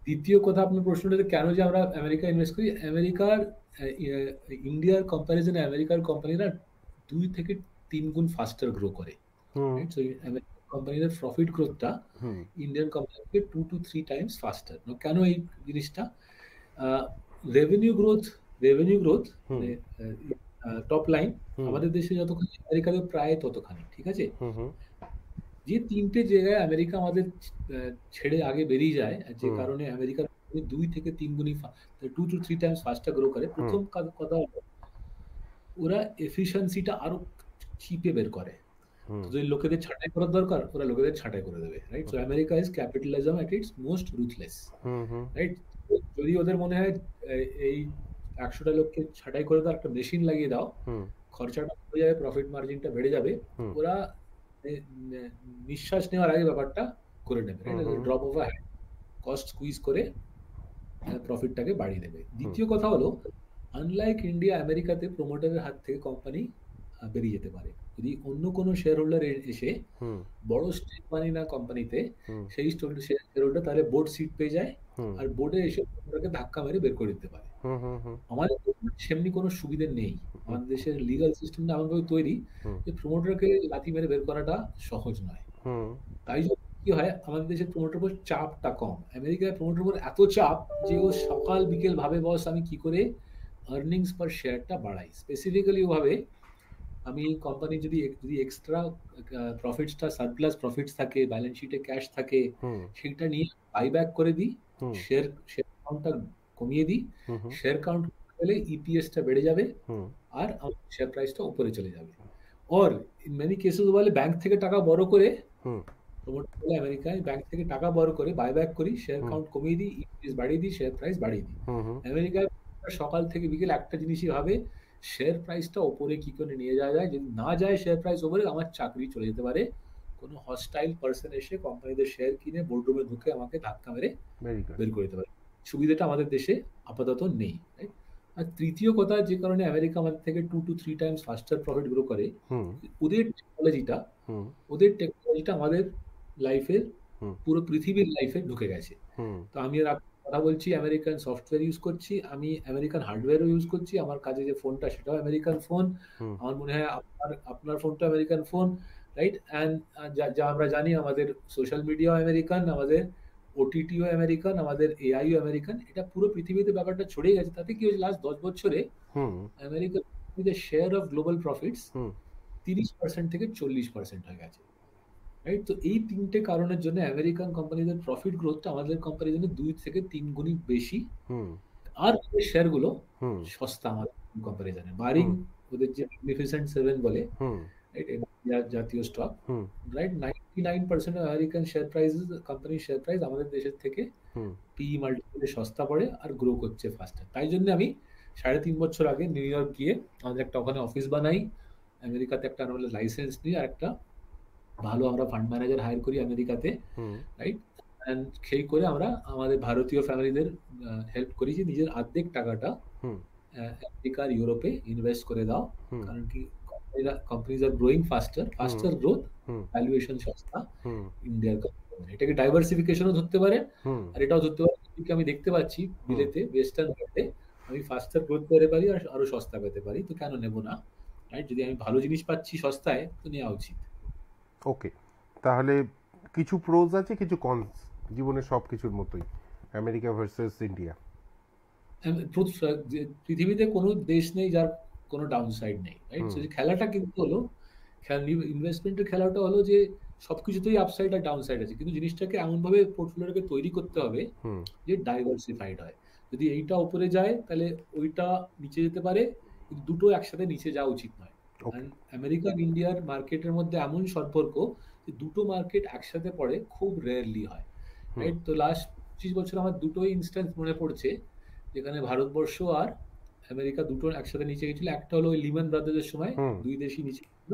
দ্বিতীয় কথা, আপনার প্রশ্নটা কেন যে আমরা আমেরিকা ইনভেস্ট করি, আমেরিকার ইন্ডিয়ার কম্পারিজনে আমেরিকার কোম্পানিরা 2 থেকে 3 গুণ ফাস্টার গ্রো করে, রাইট? সো আমেরিকান কোম্পানিদের প্রফিট গ্রোথটা ইন্ডিয়ান কোম্পানি থেকে 2 to 3 টাইমস ফাস্টার। কেন এই জিনিসটা? রেভিনিউ গ্রোথ মানে টপ লাইন আমাদের দেশে যতখানি, আমেরিকাতে প্রায় ততখানি, ঠিক আছে? যে 3টে জায়গায় আমেরিকা আমাদের ছেড়ে আগে বেরিয়ে যায়, যে কারণে আমেরিকার 2 থেকে 3 গুণী 2 to 3 টাইমস ফাস্টার গ্রো করে। প্রথম কথা হলো ওরা এফিশিয়েন্সিটা আরো চিপে বের করে। যদি লোকেদের ছাঁটাই করার দরকার, ওরা লোকেদের ছাঁটাই করে দেবে, right? So America is capitalism at it's most ruthless, right? যদি ওদের মনে হয় এই 100টা লোককে ছাঁটাই করে দাও, একটা মেশিন লাগিয়ে দাও, খরচাটা কমে যাবে, প্রফিট মার্জিনটা বেড়ে যাবে, ওরা নিঃশ্বাস নেওয়ার আগে ব্যাপারটা করে নেবে, drop of a hand, cost squeeze করে প্রফিটটাকে বাড়িয়ে দেবে। দ্বিতীয় কথা হলো, আনলাইক ইন্ডিয়া, আমেরিকাতে প্রমোটারের হাত থেকে কোম্পানি বেরিয়ে যেতে পারে। যদি অন্য কোনো শেয়ার হোল্ডার এসে বড় স্টেক মানে না কোম্পানিতে, সেই শেয়ার হোল্ডার তাহলে বোর্ড সিট পেয়ে যায়, আর বোর্ডে এসে প্রমোটারকে ধাক্কা মেরে বের করে দিতে পারে। আমাদের সেমনি কোনো সুবিধা নেই, আমাদের দেশের লিগাল সিস্টেমটা এমনভাবে তৈরি যে প্রমোটারকে লাথি মেরে বের করাটা সহজ নয়। তাই কি হয়, আমাদের দেশের প্রমোটার উপর চাপটা কম। আমেরিকায় প্রমোটার উপর এত চাপ যে ও সকাল বিকেল ভাবে, বস আমি কি করে আর্নিংস পার শেয়ারটা বাড়াই। স্পেসিফিক্যালি ওভাবে আমি কোম্পানি যদি এক্সট্রা প্রফিটসটা, সারপ্লাস প্রফিটস থাকে, ব্যালেন্স শিটে ক্যাশ থাকে, সেটা নিয়ে বাইব্যাক করে দিই, শেয়ার কাউন্টটা কমিয়ে দিই। শেয়ার কাউন্ট হলে ইপিএসটা বেড়ে যাবে, আর আমার শেয়ার প্রাইসটা উপরে চলে যাবে। और in many cases বলে ব্যাংক থেকে টাকা বড় করে, প্রমোটার বলে আমেরিকায় ব্যাংক থেকে টাকা বড় করে বাইব্যাক করি, শেয়ার কাউন্ট কমিয়ে দিই, ইপিএস বাড়িয়ে দিই, শেয়ার প্রাইস বাড়িয়ে দিই। আমেরিকায় সকাল থেকে বিকেল একটা জিনিসই ভাবে, শেয়ার প্রাইসটা উপরে কি করে নিয়ে যাওয়া যায়। যদি না যায় শেয়ার প্রাইস উপরে, আমার চাকরি চলে যেতে পারে। কোনো হস্টাইল পারসন এসে কোম্পানিদের শেয়ার কিনে বোর্ডরুমে ঢুকে আমাকে ধাক্কা মেরে বের করে দিতে পারে। সুবিধাটা আমাদের দেশে আপাতত নেই, রাইট? আর তৃতীয় কথা, যে কারণে আমেরিকা আমাদের থেকে 2 to 3 টাইমস ফাস্টার প্রফিট গ্রো করে, ওদের টেকনোলজিটা আমাদের লাইফের, পুরো পৃথিবীর লাইফে ঢুকে গেছে। তো আমি কথা বলছি, আমেরিকান সফটওয়্যার ইউজ করছি, আমি আমেরিকান হার্ডওয়্যারও ইউজ করছি, আমার কাজে যে ফোনটা সেটাও আমেরিকান ফোন, আমার মনে হয় আপনার ফোনটা আমেরিকান ফোন, রাইট? অ্যান্ড যা আমরা জানি, আমাদের সোশ্যাল মিডিয়াও আমেরিকান, আমাদের ওটিটিও আমেরিকান, আমাদের এআইও আমেরিকান। এটা পুরো পৃথিবীতে ব্যাপারটা ছড়িয়ে গেছে। তাতে কি হয়েছে, লাস্ট 10 বছরে আমেরিকার শেয়ার অফ গ্লোবাল প্রফিটস 30% থেকে 40% হয়ে গেছে, রাইট? তো এই 3টে কারণের জন্য আমেরিকান কোম্পানিদের প্রফিট গ্রোথটা আমাদের কোম্পানির জন্য 2 থেকে 3 গুণই বেশি, আর শেয়ারগুলো সস্তা আমাদের কোম্পানিজনে, বারিং ওদের যে ম্যাগনিফিসেন্ট সেভেন বলে, হুম রাইট, জাতীয় স্টক, হুম রাইট, 99% আমেরিকান শেয়ার প্রাইস, কোম্পানির শেয়ার প্রাইস আমাদের দেশের থেকে হুম পিই মাল্টিপলে সস্তা পড়ে আর গ্রো করছে ফাস্টার। তাই জন্য আমি 3.5 বছর আগে নিউ ইয়র্ক গিয়ে আমাদের একটা ওখানে অফিস বানাই, আমেরিকাতে একটা আমরা লাইসেন্স নিই, আর একটা ভালো আমরা ফান্ড ম্যানেজার হায়ার করি আমেরিকাতে, হুম রাইট। অ্যান্ড সেই করে আমরা আমাদের ভারতীয় ফ্যামিলিদের হেল্প করি যে নিজের অর্ধেক টাকাটা হুম আমেরিকা আর ইউরোপে ইনভেস্ট করে দাও। হুম কারণ কি, কোম্পানিজ আর গ্রোয়িং ফাস্টার, হুম ফাস্টার গ্রোথ, হুম ভ্যালুয়েশন সস্তা হুম ইন্ডিয়ার কোম্পানি। এটাকে ডাইভার্সিফিকেশনও ধরতে পারে, হুম আর এটাও ধরতে পারে কি আমি দেখতে পাচ্ছি হুম বিলেতে ওয়েস্টার্ন ওয়ার্ল্ডে আমি ফাস্টার গ্রোথ পেতে পারি আর আরো সস্তা পেতে পারি, তো কেন নেব না, রাইট? যদি আমি ভালো জিনিস পাচ্ছি সস্তায় তো নেওয়া উচিত। ওকে, তাহলে কিছু প্রোজ আছে, কিছু কনস, জীবনের সব কিছুর মতোই, আমেরিকা ভার্সেস ইন্ডিয়া। পৃথিবীতে কোনো দেশ নেই যার কোনো ডাউন সাইড নেই, রাইট? হুম খেলাটা কিন্তু হলো, ইনভেস্টমেন্টের খেলাটা হলো যে সবকিছুতেই আপসাইড আর ডাউন সাইড আছে, কিন্তু জিনিসটাকে এমনভাবে পোর্টফোলিওটাকে তৈরি করতে হবে হুম যে ডাইভার্সিফাইড হয়। যদি এইটা উপরে যায় তাহলে ওইটা নিচে যেতে পারে, কিন্তু দুটো একসাথে নিচে যাওয়া উচিত নয়। ওকে। কারণ আমেরিকা আর ইন্ডিয়ার মার্কেটের মধ্যে এমন সম্পর্ক যে দুটো মার্কেট একসাথে পড়ে খুব রেয়ারলি হয়, হুম রাইট? তো লাস্ট 25 বছর আমার দুটোই ইনস্ট্যান্স মনে পড়ছে যেখানে ভারতবর্ষ আর আমেরিকা দুটো একসাথে নিচে গেছিল। একটা হলো ওই লিহম্যান ব্রাদার্সের সময় হুম দুই দেশই নিচে ছিল,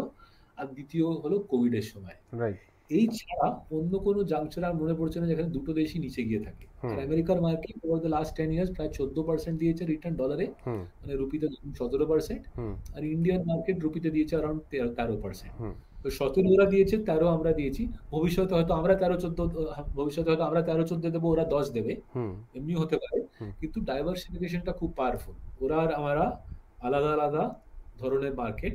আর দ্বিতীয় হলো কোভিডের সময়। রাইট। এই ছাড়া অন্য কোনো জাংশন আর মনে পড়ছে না যেখানে দুটো দেশই নিচে গিয়ে থাকে। আর হুম আমেরিকার market over the last 10 years প্রায় 14% দিয়েছে রিটার্ন ডলারে, হুম মানে রুপিতে 17%। হুম আর ইন্ডিয়ান মার্কেট রুপিতে দিয়েছে অ্যারাউন্ড 13%। হুম তো 17 ওরা দিয়েছে, 13 আমরা দিয়েছি। ভবিষ্যতে হয়তো আমরা 13-14, ভবিষ্যতে হয়তো আমরা 13-14 দেবো, ওরা 10 দেবে, হুম এমনি হতে পারে। হুম কিন্তু ডাইভার্সিফিকেশনটা খুব পাওয়ারফুল। ওরা আর আমরা আলাদা আলাদা ধরনের মার্কেট,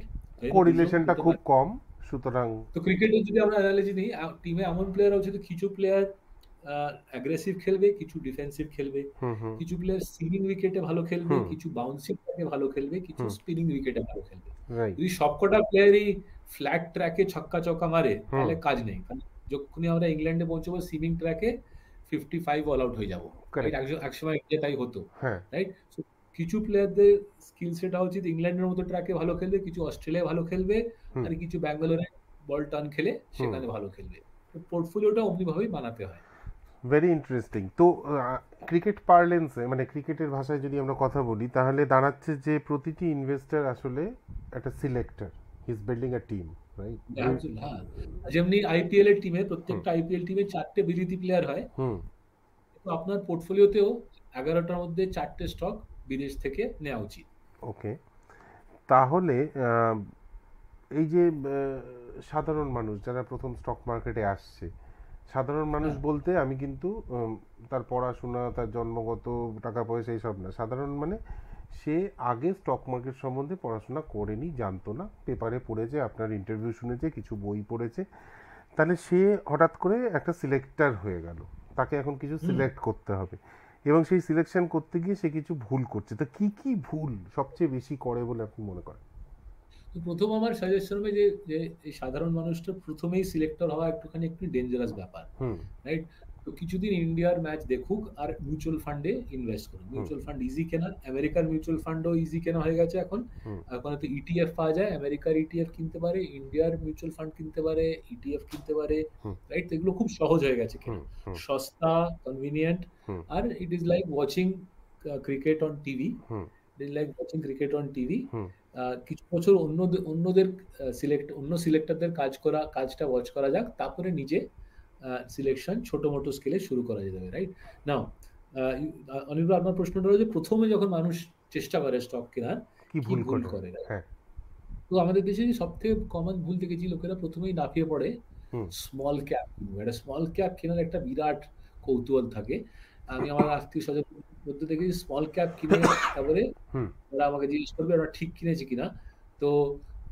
কোরিলেশনটা দুটো খুব কম, সুতরাং। তো ক্রিকেটে যদি আমরা অ্যানালজি নিই, টিমে এমন প্লেয়ার আছে, কিছু প্লেয়ার অ্যাগ্রেসিভ খেলবে, কিছু ডিফেন্সিভ খেলবে, হুম হুম কিছু প্লেয়ার সিমিং উইকেটে ভালো খেলবে, হুম কিছু বাউন্সিং ট্র্যাকে ভালো খেলবে, কিছু হুম স্পিনিং উইকেটে ভালো খেলবে। রাইট। যদি সবকটা প্লেয়ারই ফ্ল্যাট ট্র্যাকে ছক্কা চৌকা মারে হুম তাহলে কাজ নেই, কারণ যখনই আমরা ইংল্যান্ডে পৌঁছবো সিমিং ট্র্যাকে 55 অল আউট হয়ে যাবো, রাইট? কারেক্ট। একসময় ইন্ডিয়া তাই হতো, হ্যাঁ। রাইট? কিছু প্লেয়ারদের স্কিল সেট হওয়া উচিত ইংল্যান্ডের মতো ট্র্যাকে ভালো খেলবে, কিছু অস্ট্রেলিয়ায় ভালো খেলবে, হুম আর কিছু ব্যাঙ্গালোরে বল টার্ন খেলে হুম সেখানে ভালো খেলবে। তো পোর্টফোলিওটা অমনিভাবেই বানাতে হয়। Very interesting. তো ক্রিকেট পার্লেন্সে, মানে ক্রিকেটের ভাষায় যদি আমরা কথা বলি, তাহলে দাঁড়াচ্ছে যে প্রতিটি ইনভেস্টর আসলে একটা selector, he is building a team, right? হ্যাঁ, যেমনি আইপিএল এর টিমে, হুম প্রত্যেকটা আইপিএল টিমে 4টে বিদেশি প্লেয়ার হয়, হুম তো আপনার পোর্টফোলিওতেও 11টার মধ্যে 4টে স্টক বিদেশ থেকে নেওয়া উচিত। ওকে। তাহলে এই যে সাধারণ মানুষ যারা প্রথম স্টক মার্কেটে আসছে, সাধারণ মানুষ হ্যাঁ, বলতে আমি কিন্তু তার পড়াশোনা, তার জন্মগত টাকা পয়সা এইসব না, সাধারণ মানে সে আগে স্টক মার্কেট সম্বন্ধে পড়াশোনা করেনি, জানতো না, পেপারে পড়েছে, আপনার ইন্টারভিউ শুনেছে, কিছু বই পড়েছে, তাহলে সে হঠাৎ করে একটা সিলেক্টর হয়ে গেল, তাকে এখন কিছু হুম। সিলেক্ট করতে হবে, এবং সেই সিলেকশন করতে গিয়ে সে কিছু ভুল করছে। তো কি কি ভুল সবচেয়ে বেশি করে বলে আপনি মনে করেন? তো প্রথম আমার সাজেশন হবে যে যে এই সাধারণ মানুষটা প্রথমেই সিলেক্টর হওয়া একটু ডেঞ্জারাস ব্যাপার, হুম রাইট? তো কিছুদিন ইন্ডিয়ার ম্যাচ দেখুক আর মিউচুয়াল ফান্ডে ইনভেস্ট করুন। হুম মিউচুয়াল ফান্ড ইজি কেনা, আমেরিকার মিউচুয়াল ফান্ডও ইজি কেনা হয়ে গেছে এখন। হুম এখন তো ইটিএফ পাওয়া যায়, আমেরিকার ইটিএফ কিনতে পারে, ইন্ডিয়ার মিউচুয়াল ফান্ড কিনতে পারে, ইটিএফ কিনতে পারে, হুম রাইট? তো এগুলো খুব সহজ হয়ে গেছে হুম কেনা, হুম সস্তা, কনভিনিয়েন্ট, হুম আর it is like watching cricket on TV. Hmm it is like watching cricket on TV. Hmm কিছু বছর অন্যদের অন্য সিলেক্টরদের কাজটা ওয়াচ করা যাক, তারপরে নিজে সিলেকশন ছোট মোটো স্কেলে শুরু করা যেতে পারে, রাইট? নাও অনির্বাণ, আপনার প্রশ্নটা হলো যে প্রথমে যখন মানুষ চেষ্টা করে স্টক কেনার কি কি ভুল ভুল করে? করে, right? হ্যাঁ। তো আমাদের দেশে সব থেকে কমন ভুল দেখেছি, লোকেরা প্রথমেই লাফিয়ে পড়ে হুম স্মল ক্যাপ কিনবো। একটা স্মল ক্যাপ কেনার একটা বিরাট কৌতূহল থাকে। আমি আমার আত্মীয় স্বজন মধ্যে দেখেছি স্মল ক্যাপ কিনে তারপরে হুম ওরা আমাকে জিজ্ঞেস করবে ওরা ঠিক কিনেছে কিনা। তো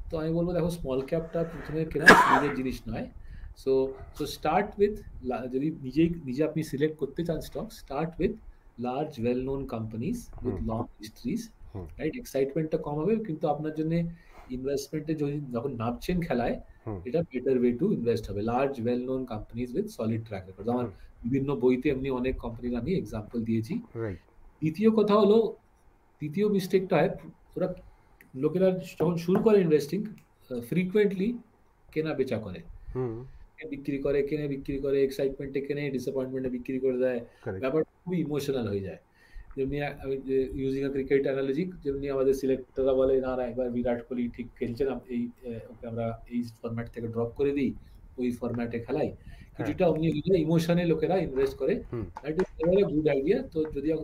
তো আমি বলবো, দেখো, স্মল ক্যাপটা প্রথমে কেনা নিজের জিনিস নয়। সো সো স্টার্ট উইথ, যদি নিজে আপনি সিলেক্ট করতে চান stock, start with large well known companies with hmm long histories, hmm right? এক্সাইটমেন্টটা কম হবে, কিন্তু আপনার জন্য ইনভেস্টমেন্টে যদি যখন নামছেন খেলায়, হুম এটা বেটার ওয়ে টু ইনভেস্ট হবে। Large well known companies with solid track record, আমার হুম বিভিন্ন বইতে এমনি অনেক কোম্পানির আমি এক্সাম্পল দিয়েছি। রাইট। দ্বিতীয় কথা হলো, দ্বিতীয় মিস্টেকটা হয় ওরা লোকেরা যখন শুরু করে ইনভেস্টিং ফ্রিকুয়েন্টলি কেনা বেচা করে, হুম। বিক্রি করে, কেনে বিক্রি করে, এক্সাইটমেন্টে কেনে, ডিসঅ্যাপয়েন্টমেন্টে বিক্রি করে দেয়। কারেক্ট। ব্যাপারটা খুবই ইমোশনাল হয়ে যায়। যেমনি আমি যে ইউজিং আ ক্রিকেট অ্যানালজি, যেমনি আমাদের সিলেক্টররা বলে, "না, না, এবার বিরাট কোহলি ঠিক খেলছে না। ওকে আমরা এই ফরম্যাট থেকে ড্রপ করে দিই, ওই ফরম্যাটে খেলাই।" হ্যাঁ। কিছুটা অমনি ইমোশনে লোকেরা ইনভেস্ট করে। Hmm. That is never a good idea. তো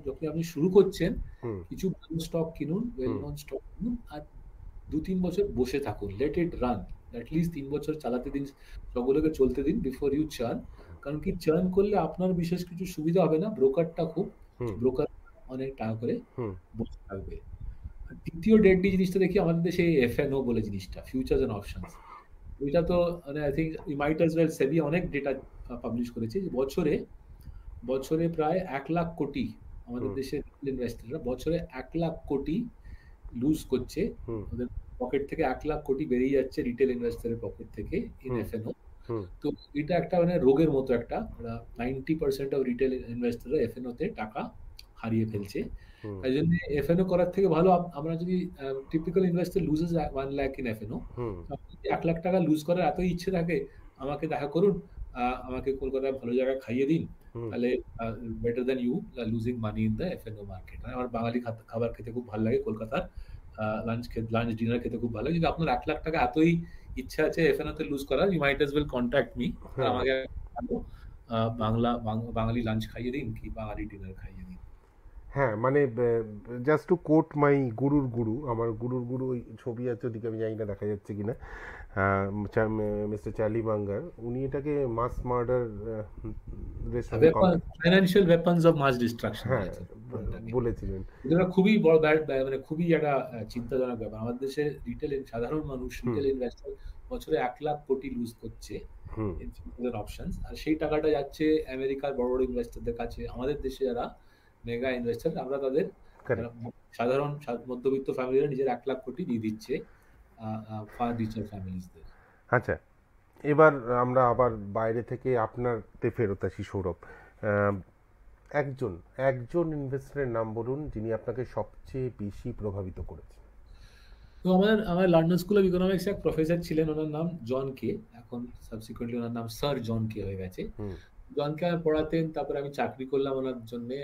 যখন আপনি শুরু করছেন, হুম। কিছু ভালো স্টক কিনুন, ওয়েল হুম। নোন স্টক কিনুন, আর ২-৩ বছর বসে থাকুন। Let it run. At least ৩ বছর চালাতে দিন, সবগুলোকে চলতে দিন বিফোর ইউ চার্ন। কারণ কি, চার্ন করলে আপনার বিশেষ কিছু সুবিধা হবে না। হুম। ব্রোকার অনেক টাকা করে হুম। বসে থাকবে। আর দ্বিতীয় ডেডলি জিনিসটা দেখি আমাদের দেশে এফএনও বলে জিনিসটা, ফিউচারস অ্যান্ড অপশনস। ওইটা তো মানে I think we might as well, SEBI অনেক ডেটা পাবলিশ করেছে যে বছরে বছরে প্রায় ১,০০,০০০,০০,০০০ আমাদের হুম। দেশের ইনভেস্টররা বছরে ১,০০,০০০,০০,০০০ লুজ করছে। হুম। ওদের পকেট থেকে ১,০০,০০০,০০০ বেরিয়ে যাচ্ছে রিটেল ইনভেস্টরের পকেট থেকে ইন হুম। এফএনও। হুম। তো এটা একটা মানে রোগের মতো একটা, 90% অফ রিটেল ইনভেস্টররা এফএনও তে টাকা হারিয়ে ফেলছে। হুম। তাই জন্য এফএনও করার থেকে ভালো আমরা যদি typical investor loses 1 lakh in FNO, hmm. আপনি যদি ১,০০,০০০ টাকা লুজ করার এতই ইচ্ছে থাকে, আমাকে দেখা করুন, আমাকে কলকাতায় ভালো জায়গায় খাইয়ে দিন। হুম। তাহলে better than you losing money in the F and O market. আমার বাঙালি খাবার খেতে খুব ভালো লাগে কলকাতার। লাঞ্চ ডিনার খেতে খুব ভালো লাগে। যদি আপনার ১,০০,০০০ টাকা এতই ইচ্ছা আছে এফএনও তে লুজ করার, you might as well contact me. আর হ্যাঁ। আমাকে ভালো বাঙালি লাঞ্চ খাইয়ে দিন কি বাঙালি ডিনার খাইয়ে দিন। হ্যাঁ, মানে জাস্ট টু কোট মাই গুরুর গুরু, আমার গুরুর গুরু ওই ছবি আছে, ওদিকে আমি জানি না দেখা যাচ্ছে কিনা, মিস্টার চার্লি মাঙ্গার, উনি এটাকে মাস মার্ডার এর সঙ্গে ফাইন্যান্সিয়াল ওয়েপনস অফ মাস ডিস্ট্রাকশন হ্যাঁ বলেছেন কোনটাকে। বলেছিলেন। এটা খুবই বড় মানে খুবই একটা চিন্তাজনক ব্যাপার। আমাদের দেশে সাধারণ মানুষ, হুম। রিটেল ইনভেস্টর বছরে ১,০০,০০০ কোটি লুজ করছে হুম। In future options. আর সেই টাকাটা যাচ্ছে আমেরিকার বড়, বড় ইনভেস্টরদের কাছে। আমাদের দেশে যারা মেগা ইনভেস্টর, আমরা তাদের, যারা কারেক্ট। সাধারণ মধ্যবিত্ত ফ্যামিলিরা নিজের ১,০০,০০০ কোটি দিয়ে দিচ্ছে ফার রিচার ফ্যামিলিজদের। আচ্ছা, এবার আমরা আবার বাইরে থেকে আপনারতে ফেরত আসি সৌরভ। আহ, একজন একজন ইনভেস্টরের নাম বলুন যিনি আপনাকে সবচেয়ে বেশি প্রভাবিত করেছে। তো আমার লন্ডন স্কুল অফ ইকোনমিক্স এক প্রফেসর ছিলেন, ওনার নাম জন কে। এখন সাবসিকুয়েন্টলি ওনার নাম স্যার জন কে হয়ে গেছে। হুম। জনকে আমার পড়াতেন, তারপরে আমি চাকরি করলাম ওনার জন্যে।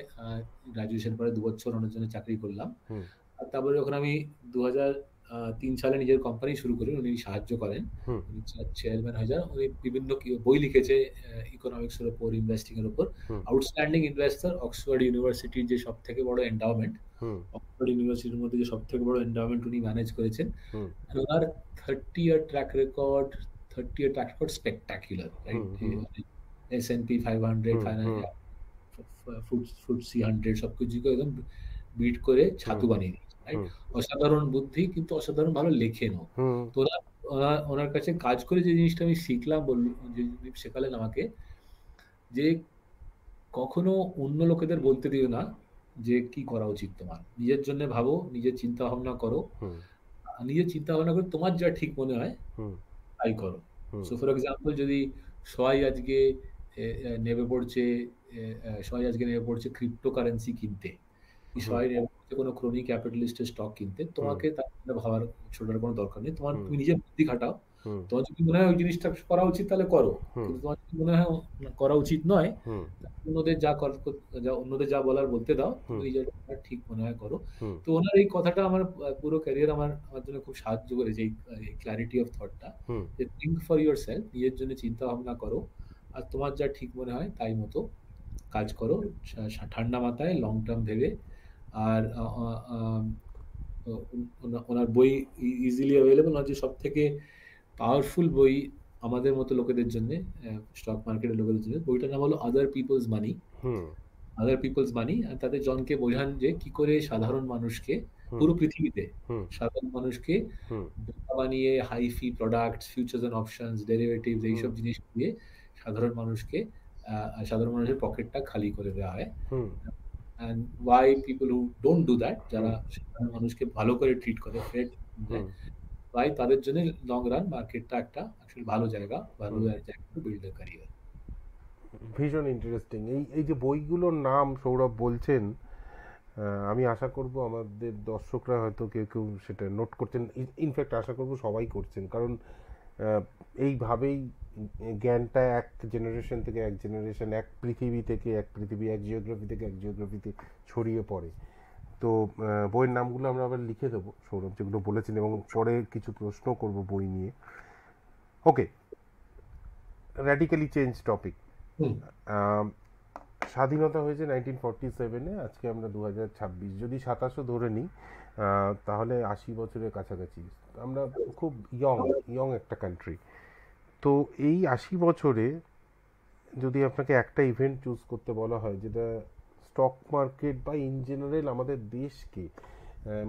গ্রাজুয়েশন পরে ২ বছর ওনার জন্য চাকরি করলাম। হুম। আর তারপরে যখন আমি ২০০৩ সালে নিজের কোম্পানি শুরু করি, উনি সাহায্য করেন। হুম। উনি চেয়ারম্যান হয়ে যান। উনি বিভিন্ন বই লিখেছে ইকোনমিক্স এর উপর, ইনভেস্টিং এর উপর। হুম। আউটস্ট্যান্ডিং ইনভেস্টর, অক্সফোর্ড ইউনিভার্সিটির যে সবথেকে বড় এন্ডাওমেন্ট, হুম। অক্সফোর্ড ইউনিভার্সিটির মধ্যে যে সবথেকে বড় এন্ডাওমেন্ট উনি ম্যানেজ করেছেন। হুম। And owner 30 year track record, 30 year track record spectacular, hmm. Right? Hmm. S&P 500, hmm. Hmm. FTSE 100 সবকিছুকে একদম বিট করে হুম। ছাতু বানিয়ে দিয়েছে, রাইট? হুম। অসাধারণ বুদ্ধি, কিন্তু অসাধারণ ভালো লেখেনও। হুম। তো ওনার কাছে কাজ করে যে জিনিসটা আমি শিখলাম, যে উনি শেখালেন আমাকে, যে কখনো অন্য লোকেদের বলতে দিও না যে কি করা উচিত তোমার। নিজের জন্য ভাবো, নিজের চিন্তা ভাবনা করো। হুম। নিজের চিন্তা ভাবনা করে তোমার যা ঠিক মনে হয় হুম। তাই করো। হুম। সো ফর এক্সাম্পল, যদি সবাই আজকে এ এ নেমে পড়ছে এ এ সবাই আজকে নেমে পড়ছে ক্রিপ্টোকারেন্সি কিনতে। কি হুম। সবাই নেমে পড়ছে কোনো ক্রনি ক্যাপিটালিস্ট এর স্টক কিনতে। হুম। তোমাকে তার জন্য ভাবার ছোটার কোনো দরকার নেই। হুম। তুমি নিজের বুদ্ধি খাটাও। হুম। তোমার যদি মনে হয় ওই জিনিসটা করা উচিত তাহলে করো। হুম। কিন্তু তোমার যদি মনে হয় করা উচিত নয়, হুম। অন্যদের অন্যদের যা বলার বলতে দাও। তুমি হুম। নিজের ঠিক মনে হয় করো। হুম। তো ওনার এই কথাটা আমার পুরো ক্যারিয়ার আমার জন্য খুব সাহায্য করেছে, এই ক্লারিটি অফ থট টা। হুম। যে থিংক ফর ইউরসেলফ, নিজের জন্য চিন্তা ভাবনা করো। আর তোমার যা ঠিক মনে হয় তাই মতো কাজ করো। ঠান্ডা মাথায় লং টার্ম ভেবে। আর ওনার বই ইজিলি অ্যাভেলেবল। ওনার যে সবথেকে পাওয়ারফুল বই আমাদের মতো লোকেদের জন্যে, স্টক মার্কেটের লোকেদের জন্য, বইটার নাম হলো আদার পিপলস মানি। হুম। আদার পিপলস মানি। আর তাতে জনকে বোঝান যে কি করে সাধারণ মানুষকে, হুম। পুরো পৃথিবীতে হুম। সাধারণ মানুষকে হুম। বোকা বানিয়ে high fee products, futures and options, derivatives hmm. এইসব জিনিস দিয়ে সাধারণ মানুষকে, সাধারণ মানুষের পকেটটা খালি করে দেওয়া হয়। Hmm. And why people who don't do that, যারা হুম। সাধারণ মানুষকে ভালো করে ট্রিট করে, ফেয়ার দেয়, হুম। ওয়াই তাদের জন্য লং রান মার্কেটটা একটা আসলে ভালো জায়গা, ভালো হুম। জায়গা টু বিল্ড এ ক্যারিয়ার। ভীষণ ইন্টারেস্টিং। এই এই যে বইগুলোর নাম সৌরভ বলছেন, আমি আশা করব আমাদের দর্শকরা হয়তো কেউ কেউ সেটা নোট করছেন, ইনফ্যাক্ট আশা করব সবাই করছেন, কারণ এইভাবেই জ্ঞানটা এক জেনারেশন থেকে এক জেনারেশন, এক পৃথিবী থেকে এক পৃথিবী, এক জিওগ্রাফি থেকে এক জিওগ্রাফিতে ছড়িয়ে পড়ে। তো বইয়ের নামগুলো আমরা আবার লিখে দেবো সৌরভ, যেগুলো বলেছেন, এবং পরে কিছু প্রশ্ন করব বই নিয়ে। ওকে, র্যাডিক্যালি চেঞ্জ টপিক। হুম। স্বাধীনতা হয়েছে 1947-এ, আজকে আমরা 2026, যদি 27ও ধরে নিই তাহলে 80 বছরের কাছাকাছি। আমরা খুব ইয়ং একটা কান্ট্রি। তো এই 80 বছরে যদি আপনাকে একটা ইভেন্ট চুজ করতে বলা হয় যেটা স্টক মার্কেট বা ইন জেনারেল আমাদের দেশকে,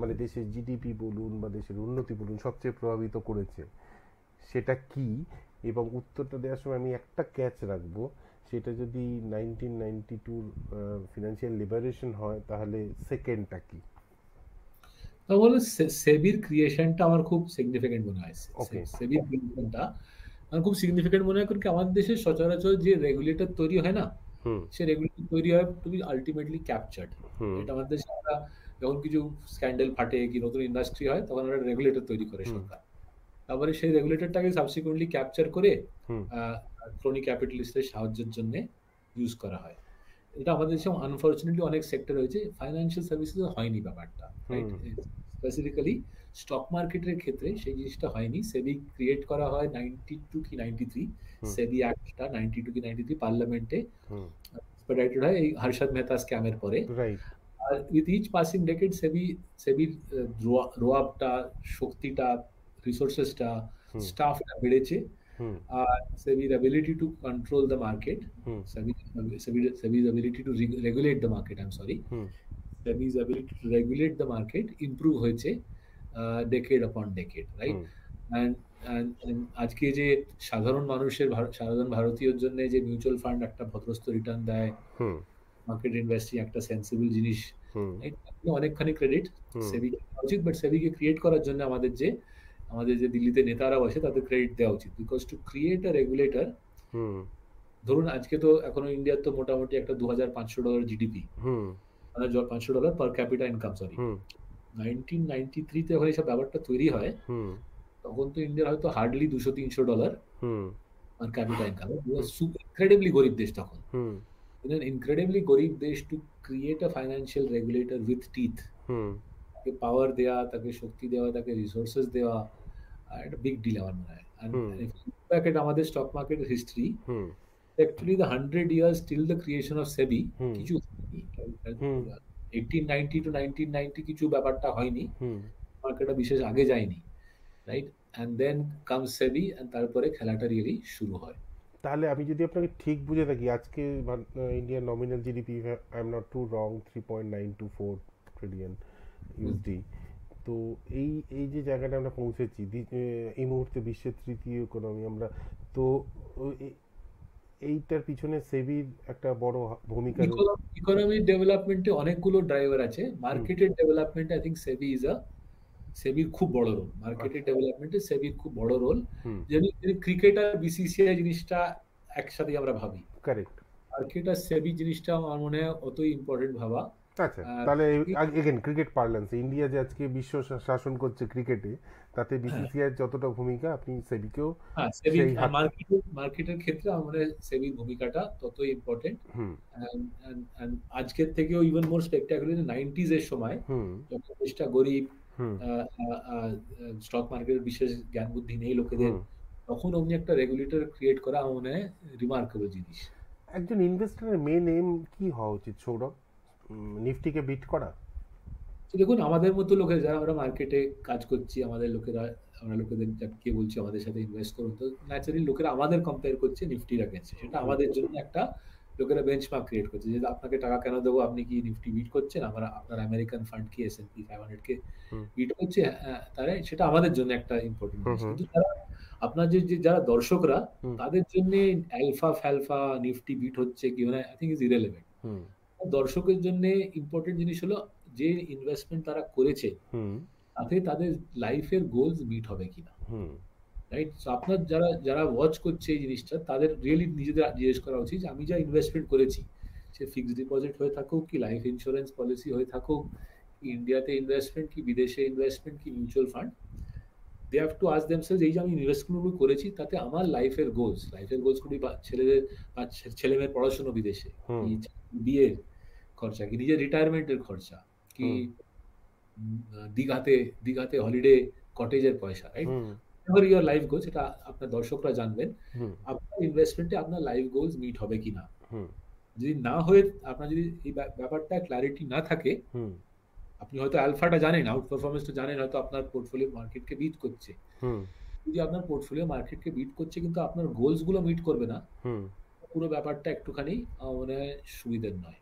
মানে দেশের জিডিপি বলুন বা দেশের উন্নতি বলুন, সবচেয়ে প্রভাবিত করেছে, সেটা কি? এবং উত্তরটা দেওয়ার সময় আমি একটা ক্যাচ রাখবো, সেটা যদি 1992 ফিনান্সিয়াল লিবারেশন হয় তাহলে সেকেন্ডটা কি? তাহলে সেবির ক্রিয়েশনটা আমার খুব সিগনিফিকেন্ট মনে হয়। ওকে। সেবির ক্রিয়েশনটা আমার খুব সিগনিফিকেন্ট মনে হয়, কারণ কি আমাদের দেশে সচরাচর যে রেগুলেটর তৈরি হয় না, হুম সে রেগুলেটর তৈরি হয় টু বি আলটিমেটলি ক্যাপচার্ড। হুম এটা আমাদের দেশে আমরা যখন কিছু স্ক্যান্ডেল ফাটে কি নতুন ইন্ডাস্ট্রি হয়, তখন আমরা রেগুলেটর তৈরি করে হুম সরকার। তারপরে সেই রেগুলেটরটাকে সাবসিকুয়েন্টলি ক্যাপচার করে হুম ক্রনি ক্যাপিটালিস্টের সাহায্যের জন্য ইউজ করা হয়। এটা আমাদের দেশে আনফরচুনেটলি অনেক সেক্টর হয়েছে, ফাইন্যান্সিয়াল সার্ভিসেস হয়নি ব্যাপারটা, রাইট? হুম স্পেসিফিক্যালি স্টক মার্কেটের ক্ষেত্রে সেই জিনিসটা হয়নি। সেবি ক্রিয়েট করা হয় 92 কি 93, হুম সেবি অ্যাক্টটা 92 কি 93 পার্লামেন্টে হুম এক্সপেডিটেড হয় এই হর্ষদ মেহতা স্ক্যামের পরে। রাইট। আর উইথ ইচ পাসিং ডেকেড সেবির রোয়াবটা, শক্তিটা, রিসোর্সেসটা, হুম স্টাফটা বেড়েছে। হুম আর সেবির ability to control the market, hmm সেবির ability to regulate the market, I am sorry, hmm সেবি's ability to regulate the market improve হয়েছে decade upon decade, right? Hmm and and আজকে যে সাধারণ মানুষের সাধারণ ভারতীয়র জন্য যে মিউচুয়াল ফান্ড একটা ভদ্রস্থ রিটার্ন দেয়, হুম মার্কেট ইনভেস্টিং একটা সেন্সিবল জিনিস, হুম right? অনেকখানি ক্রেডিট হুম সেবিকে দেওয়া উচিত, বাট সেবিকে ক্রিয়েট করার জন্য আমাদের যে দিল্লিতে নেতারা বসে তাদের ক্রেডিট দেওয়া উচিত, because to create a regulator, hmm ধরুন আজকে তো এখনো ইন্ডিয়ার তো মোটামুটি একটা $2,500 জিডিপি, হুম মানে $500 পার ক্যাপিটা ইনকাম, সরি। হুম 1993 তে যখন এইসব ব্যাপারটা তৈরি হয়, হুম তখন তো ইন্ডিয়ার হয়তো hardly $200-300 hmm per capita income. Incredibly গরিব দেশ তখন। হুম In an incredibly গরিব দেশ, to create a financial regulator with teeth, hmm তাকে পাওয়ার দেওয়া, তাকে শক্তি দেওয়া, তাকে রিসোর্সেস দেওয়া, একটা বিগ ডিল আমার মনে হয়। হুম আমাদের স্টক মার্কেটের history, hmm actually the 100 years till the creation of সেবি হুম কিছু হয়নি। হুম 1890 to 1990 কিছু ব্যাপারটা হয়নি, হুম মার্কেটটা বিশেষ আগে যায়নি, right? And then comes SEBI, and তারপরে খেলাটা রিয়েলি শুরু হয়। তাহলে আমি যদি আপনাকে ঠিক বুঝে থাকি, আজকে ইন্ডিয়ার nominal GDP, I am not too wrong, 3.924 trillion hmm. USD. তো এই এই যে জায়গাটা আমরা পৌঁছেছি, এই মুহূর্তে বিশ্বের তৃতীয় ইকোনমি আমরা। তো এইটার পিছনে সেবির একটা বড় ভূমিকা ইকোনমিক ডেভেলপমেন্টে অনেকগুলো ড্রাইভার আছে। হুম মার্কেটের ডেভেলপমেন্টে আই থিঙ্ক সেবির খুব বড় রোল। মার্কেটের আচ্ছা। ডেভেলপমেন্টে সেবির খুব বড় রোল। হুম যেমনি ক্রিকেট আর বিসিসিআই জিনিসটা একসাথেই আমরা ভাবি। কারেক্ট। মার্কেট আর সেবি জিনিসটা আমার মনে হয় অতই ইম্পর্টেন্ট ভাবা। আচ্ছা, আর তাহলে এগেন ক্রিকেট পার্লান্স, ইন্ডিয়া যে আজকে বিশ্ব শাসন করছে ক্রিকেটে, তাতে হ্যাঁ, বিসিসিআই যতটা ভূমিকা, আপনি সেবিকেও হ্যাঁ, সেবি সেই হাত। মার্কেটের ক্ষেত্রে আমার মনে হয় সেবির ভূমিকাটা ততই ইম্পর্টেন্ট। হুম আজকের থেকেও ইভেন মোর স্পেকটাকুলার 90s এর সময়, হুম যখন দেশটা গরিব, হুম স্টক মার্কেটের বিশেষ জ্ঞান বুদ্ধি নেই লোকেদের, হুম তখন অমনি একটা রেগুলেটর ক্রিয়েট করা আমার মনে হয় রিমার্কেবল জিনিস। একজন ইনভেস্টরের মেন এম কি হওয়া উচিত সৌরভ? নিফটিকে বিট করা? তো দেখুন, আমাদের মতো লোকের যারা আমরা মার্কেটে কাজ করছি, আমরা লোকেদের কে বলছি আমাদের সাথে ইনভেস্ট করুন, তো ন্যাচারালি লোকেরা আমাদের কম্পেয়ার করছে নিফটির এগেইনস্টে। সেটা হুম আমাদের জন্য একটা, লোকেরা বেঞ্চমার্ক ক্রিয়েট করছে যে আপনাকে টাকা কেন দেবো, আপনি কি নিফটি বিট করছেন, আমরা আপনার আমেরিকান ফান্ড কি S&P 500 কে হুম বিট করছে, তারা, সেটা আমাদের জন্য একটা ইম্পর্টেন্ট হুম জিনিস। হুম কিন্তু তারা, আপনার যারা দর্শকরা, হুম তাদের জন্য অ্যালফা ফ্যালফা নিফটি বিট হচ্ছে কি মানে আই থিঙ্ক ইজ ইরেলেভেন্ট। হুম দর্শকের জন্য ইম্পর্টেন্ট জিনিস হলো যে ইনভেস্টমেন্ট তারা করেছে, হুম তাতে তাদের লাইফের গোলস মিট হবে কিনা, হুম রাইট? সো আপনার যারা যারা ওয়াচ করছে এই জিনিসটা, তাদের রিয়েলি নিজেদের জিজ্ঞেস করা উচিত যে আমি যা ইনভেস্টমেন্ট করেছি সে ফিক্সড ডিপোজিট হয়ে থাকুক, কি লাইফ ইন্স্যুরেন্স পলিসি হয়ে থাকুক, কি ইন্ডিয়াতে ইনভেস্টমেন্ট, কি বিদেশে ইনভেস্টমেন্ট, কি mutual fund, they have to ask themselves, এই যে আমি ইনভেস্টমেন্টগুলো করেছি তাতে আমার লাইফের গোলস গুলি, বা ছেলেদের বা ছেলে মেয়ের পড়াশোনা বিদেশে, হুম কি বিয়ের খরচা, কি নিজের রিটায়ারমেন্টের খরচা, কি হুম দীঘাতে দীঘাতে হলিডে কটেজের পয়সা, right? Hmm whatever your life goals, এটা আপনার দর্শকরা জানবেন হুম আপনার ইনভেস্টমেন্টে আপনার লাইফ গোলস মিট হবে কিনা। হুম যদি না হয়ে, আপনার যদি এই ব্যাপারটা ক্ল্যারিটি না থাকে, হুম আপনি হয়তো অ্যালফাটা জানেন, আউট পারফরমেন্সটা জানেন, হয়তো আপনার পোর্টফোলিও মার্কেটকে বিট করছে, হুম যদি আপনার পোর্টফোলিও মার্কেটকে বিট করছে কিন্তু আপনার গোলস গুলো মিট করবে না, হুম পুরো ব্যাপারটা একটুখানি মনে হয় সুবিধের নয়,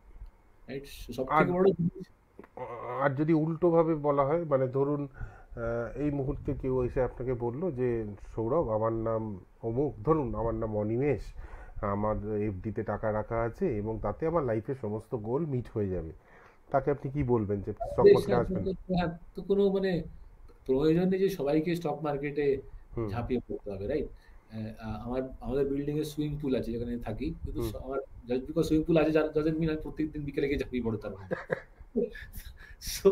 রাইট? সব আর থেকে বড় জিনিস, আর যদি উল্টোভাবে বলা হয়, মানে ধরুন এই মুহূর্তে কেউ এসে আপনাকে বললো যে সৌরভ, আমার নাম অমুক, ধরুন আমার নাম অনিমেষ, আমার এফডিতে টাকা রাখা আছে এবং তাতে আমার লাইফের সমস্ত গোল মিট হয়ে যাবে, তাকে আপনি কি বলবেন যে স্টক বেশ, মার্কেটে আসবেন? হ্যাঁ, তো কোনো মানে প্রয়োজন নেই যে সবাইকে স্টক মার্কেটে হুম ঝাঁপিয়ে পড়তে হবে, রাইট? আমাদের বিল্ডিং এ সুইমিং পুল আছে যেখানে থাকি, কিন্তু হুম আমার জাস্ট বিকজ সুইমিং পুল আছে ডাজন্ট মিন আমি প্রত্যেকদিন বিকেলে গিয়ে ঝাঁপিয়ে পড়ে তার মধ্যে। So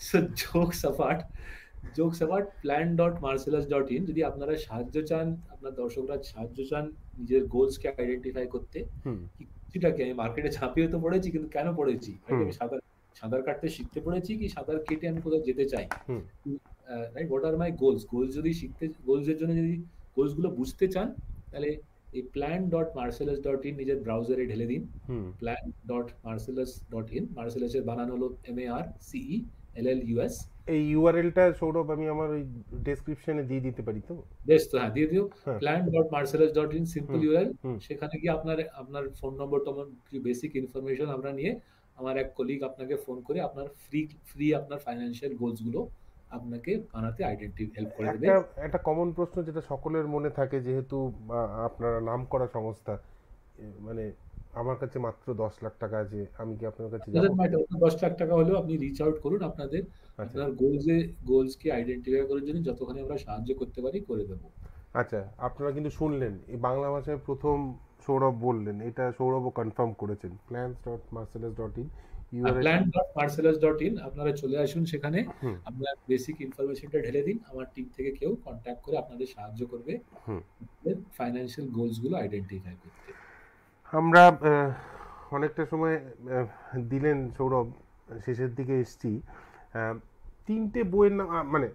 so jokes apart, plan.marcellus.in, যদি আপনারা সাহায্য চান, আপনার দর্শকরা সাহায্য চান নিজের গোলসকে আইডেন্টিফাই করতে, হুম কি কিছুটা কি আমি মার্কেটে ঝাঁপিয়ে তো পড়েছি, কিন্তু কেন পড়েছি, রাইট? হুম আমি সাঁতার সাঁতার কাটতে শিখতে পড়েছি, কি সাঁতার কেটে আমি কোথাও যেতে চাই, hmm right? What are my goals যদি গোলসের জন্য যদি গোলস গুলো বুঝতে চান, তাহলে এই plan.marcellus.in নিজের ব্রাউজারে ঢেলে দিন। হুম plan.marcellus.in, মার্সেলাসের বানানো হলো MARCELLUS। এই ইউআরএলটা সৌরভ আমি আমার ওই ডেসক্রিপশনে দিয়ে দিতে পারি তো? বেশ, তো হ্যাঁ, দিয়ে দিও। হ্যাঁ। plan.marcellus.in সিম্পল হুম ইউআরএল। হুম সেখানে গিয়ে আপনার আপনার ফোন নম্বর টম্বর কিছু বেসিক ইনফরমেশন আমরা নিয়ে, আমার এক কলিগ আপনাকে ফোন করে আপনার ফ্রি আপনার ফাইন্যান্সিয়াল গোলস গুলো আপনাকে বানাতে হেল্প করে দেবে। একটা একটা কমন প্রশ্ন যেটা সকলের মনে থাকে, যেহেতু আপনারা নাম করা সংস্থা, মানে আমার কাছে মাত্র 10 লাখ টাকা আছে, আমি কি আপনার কাছে যাব? ডাজন্ট ম্যাটার, 10 লাখ টাকা হলেও আপনি রিচ আউট করুন, আচ্ছা আপনার গোলসকে আইডেন্টিফাই করার জন্য যতখানি আমরা সাহায্য করতে পারি করে দেবো। আচ্ছা, আপনারা কিন্তু শুনলেন, এই বাংলা ভাষায় প্রথম সৌরভ বললেন, এটা সৌরভও কনফার্ম করেছেন, plans.marcellus.in ইউআরএল। plan.marcellus.in, আপনারা চলে আসুন সেখানে, হুম আপনার বেসিক ইনফরমেশনটা ঢেলে দিন, আমার টিম থেকে কেউ কন্ট্যাক্ট করে আপনাদের সাহায্য করবে হুম ফাইন্যান্সিয়াল গোলস গুলো আইডেন্টিফাই করতে। আমরা অনেকটা সময় দিলেন সৌরভ, শেষের দিকে এসছি। আহ, তিনটে বইয়ের নাম, মানে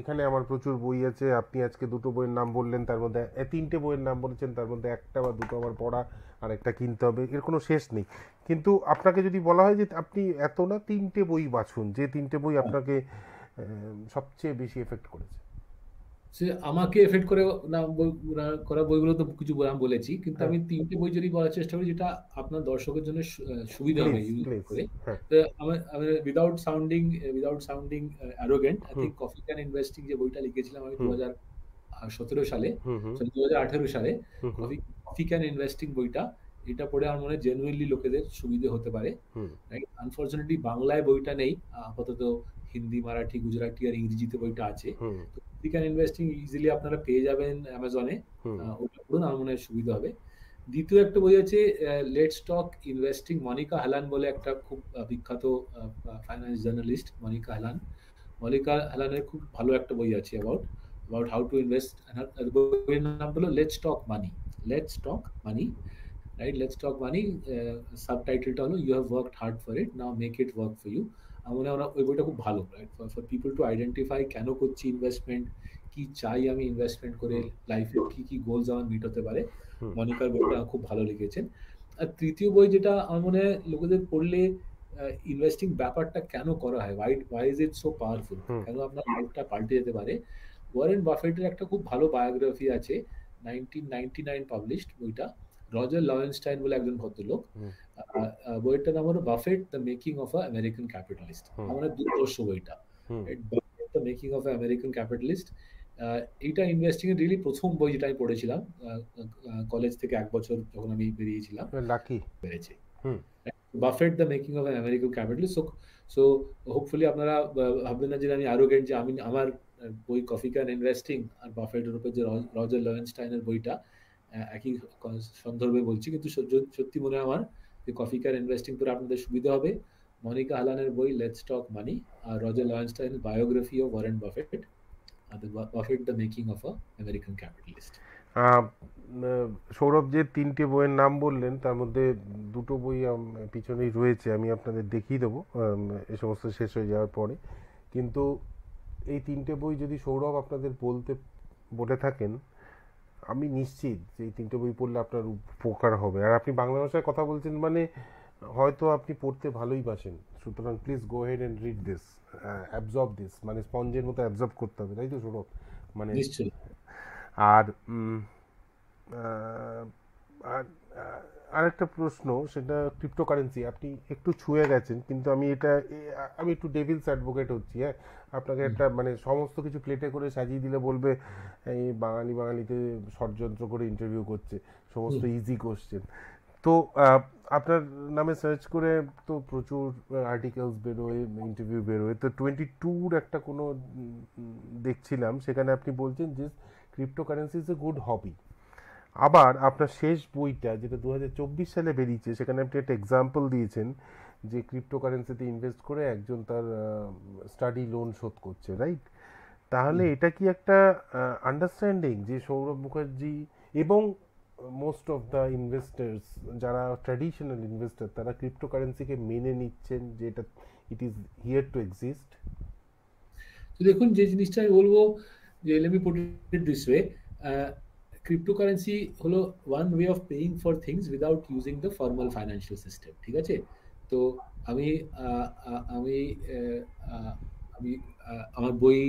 এখানে আমার প্রচুর বই আছে, আপনি আজকে দুটো বইয়ের নাম বললেন, তার মধ্যে তিনটে বইয়ের নাম বলেছেন, তার মধ্যে একটা বা দুটো আমার পড়া, আর একটা কিনতে হবে, এর কোনো শেষ নেই। কিন্তু আপনাকে যদি বলা হয় যে আপনি এত না, তিনটে বই বাছুন, যে তিনটে বই আপনাকে সবচেয়ে বেশি এফেক্ট করেছে। সে আমাকে এফেক্ট করে না, করা বইগুলো তো কিছু বই আমি বলেছি, কিন্তু হ্যাঁ, আমি তিনটে বই যদি বলার চেষ্টা করি যেটা আপনার দর্শকের জন্য সুবিধা হবে প্লিজ ইউজ প্লিজ। করে। হ্যাঁ। আমি without sounding arrogant, I hmm think coffee can investing যে বইটা লিখেছিলাম আমি হুম 2017 সালে, হুম হুম 2018 সালে, হুম হুম কফি কফি ক্যান ইনভেস্টিং বইটা, এটা পড়ে আমার মনে হয় জেনুইনলি লোকেদের সুবিধে হতে পারে, হুম রাইট? আনফরচুনেটলি বাংলায় বইটা নেই, আপাতত হিন্দি, মারাঠি, গুজরাটি আর ইংরেজিতে বইটা আছে। হুম তো কফি ক্যান ইনভেস্টিং ইজিলি আপনারা পেয়ে যাবেন অ্যামাজনে, হুম ওটা পড়ুন, আমার মনে হয় সুবিধা হবে। দ্বিতীয় একটা বই আছে লেটস টক ইনভেস্টিং, মনিকা হেলান বলে একটা খুব বিখ্যাত ফাইন্যান্স জার্নালিস্ট, মনিকা হেলানের খুব ভালো একটা বই আছে অ্যাবাউট হাউ টু ইনভেস্ট। বইয়ের নাম হলো let's talk money, right? Let's talk money, সাবটাইটেলটা হলো you have worked hard for it, now make it work for you. আমার মনে হয় ওই বইটা খুব ভালো, right? For people to identify কেন করছি ইনভেস্টমেন্ট, কি চাই আমি ইনভেস্টমেন্ট করে, হুম লাইফে কি কি গোলস আমার মিট হতে পারে। হুম মনিকার বইটা খুব ভালো লিখেছেন। আর তৃতীয় বই যেটা আমার মনে হয় লোকেদের পড়লে, ইনভেস্টিং ব্যাপারটা কেন করা হয়, why is it so powerful, hmm কেন আপনার লাইফটা পাল্টে যেতে পারে। ওয়ারেন বাফেটের একটা খুব ভালো বায়োগ্রাফি আছে, 1999 পাবলিশড বইটা, রজার লরেনস্টাইন বলে একজন ভদ্রলোক। হুম বইটার নাম হলো Buffett the making of a American capitalist, hmm আমার দুর্দর্শ বইটা, hmm Buffett the making of a American capitalist. এইটা ইনভেস্টিং এর রিয়েলি প্রথম বই যেটা আমি পড়েছিলাম কলেজ থেকে এক বছর যখন আমি বেরিয়েছিলাম, লাকি। পেরেছে। Hmm Buffett the making of an American capitalist. So hopefully আপনারা ভাববেন না যে আমি অ্যারোগেন্ট, যে আমি আমার বই কফি ক্যান ইনভেস্টিং আর বাফেটের উপর যে রজার লরেনস্টাইনের বইটা একই সন্দর্ভে বলছি, কিন্তু সত্যি মনে হয় আমার যে কফি কেয়ার ইনভেস্টিং করে আপনাদের সুবিধা হবে। মনিকা হালানের বই লেটস টক মানি, আর Roger Lowenstein biography of Warren Buffett, Buffett the making of a American capitalist. Ah, Saurabh যে তিনটে বইয়ের নাম বললেন তার মধ্যে দুটো বই পিছনেই রয়েছে, আমি আপনাদের দেখিয়ে দেবো এই সমস্ত শেষ হয়ে যাওয়ার পরে। কিন্তু এই তিনটে বই যদি সৌরভ আপনাদের বলে থাকেন, আমি নিশ্চিত যে এই তিনটে বই পড়লে আপনার উপকার হবে। আর আপনি বাংলা ভাষায় কথা বলছেন মানে হয়তো আপনি পড়তে ভালোই বাসেন, সুতরাং please go head and read this, absorb this, মানে স্পঞ্জের মতো অ্যাবজর্ব করতে হবে, তাই তো সৌরভ? মানে নিশ্চয়ই। আর আহ, আর আরেকটা প্রশ্ন, সেটা ক্রিপ্টোকারেন্সি আপনি একটু ছুঁয়ে গেছেন, কিন্তু আমি একটু ডেভিলস অ্যাডভোকেট হচ্ছি, হ্যাঁ। আপনাকে একটা মানে সমস্ত কিছু প্লেটে করে সাজিয়ে দিলে বলবে এই বাঙালিতে ষড়যন্ত্র করে ইন্টারভিউ করছে, সমস্ত ইজি কোশ্চেন। তো আপনার নামে সার্চ করে তো প্রচুর আর্টিকেলস বেরোয়, ইন্টারভিউ বেরোয়। তো 22 একটা কোনো দেখছিলাম, সেখানে আপনি বলছেন যে ক্রিপ্টোকারেন্সি ইজ এ গুড হবি। আবার আপনার শেষ বইটা যেটা 2024 সালে বেরিয়েছে, সেখানে আপনি একটা এক্সাম্পল দিয়েছেন যে ক্রিপ্টোকারেন্সিতে ইনভেস্ট করে একজন তার স্টাডি লোন শোধ করছে, রাইট? তাহলে এটা কি একটা আন্ডারস্ট্যান্ডিং যে সৌরভ মুখার্জি এবং মোস্ট অফ দ্য ইনভেস্টার্স যারা ট্র্যাডিশনাল ইনভেস্টার তারা ক্রিপ্টোকারেন্সিকে মেনে নিচ্ছেন যে এটা it is here to exist? তো দেখুন, যে জিনিসটা আমি বলবো যে let me put it this way, cryptocurrency হলো one way of paying for things without using the formal financial system, ঠিক আছে? তো আমি আমি আমি আমার বই,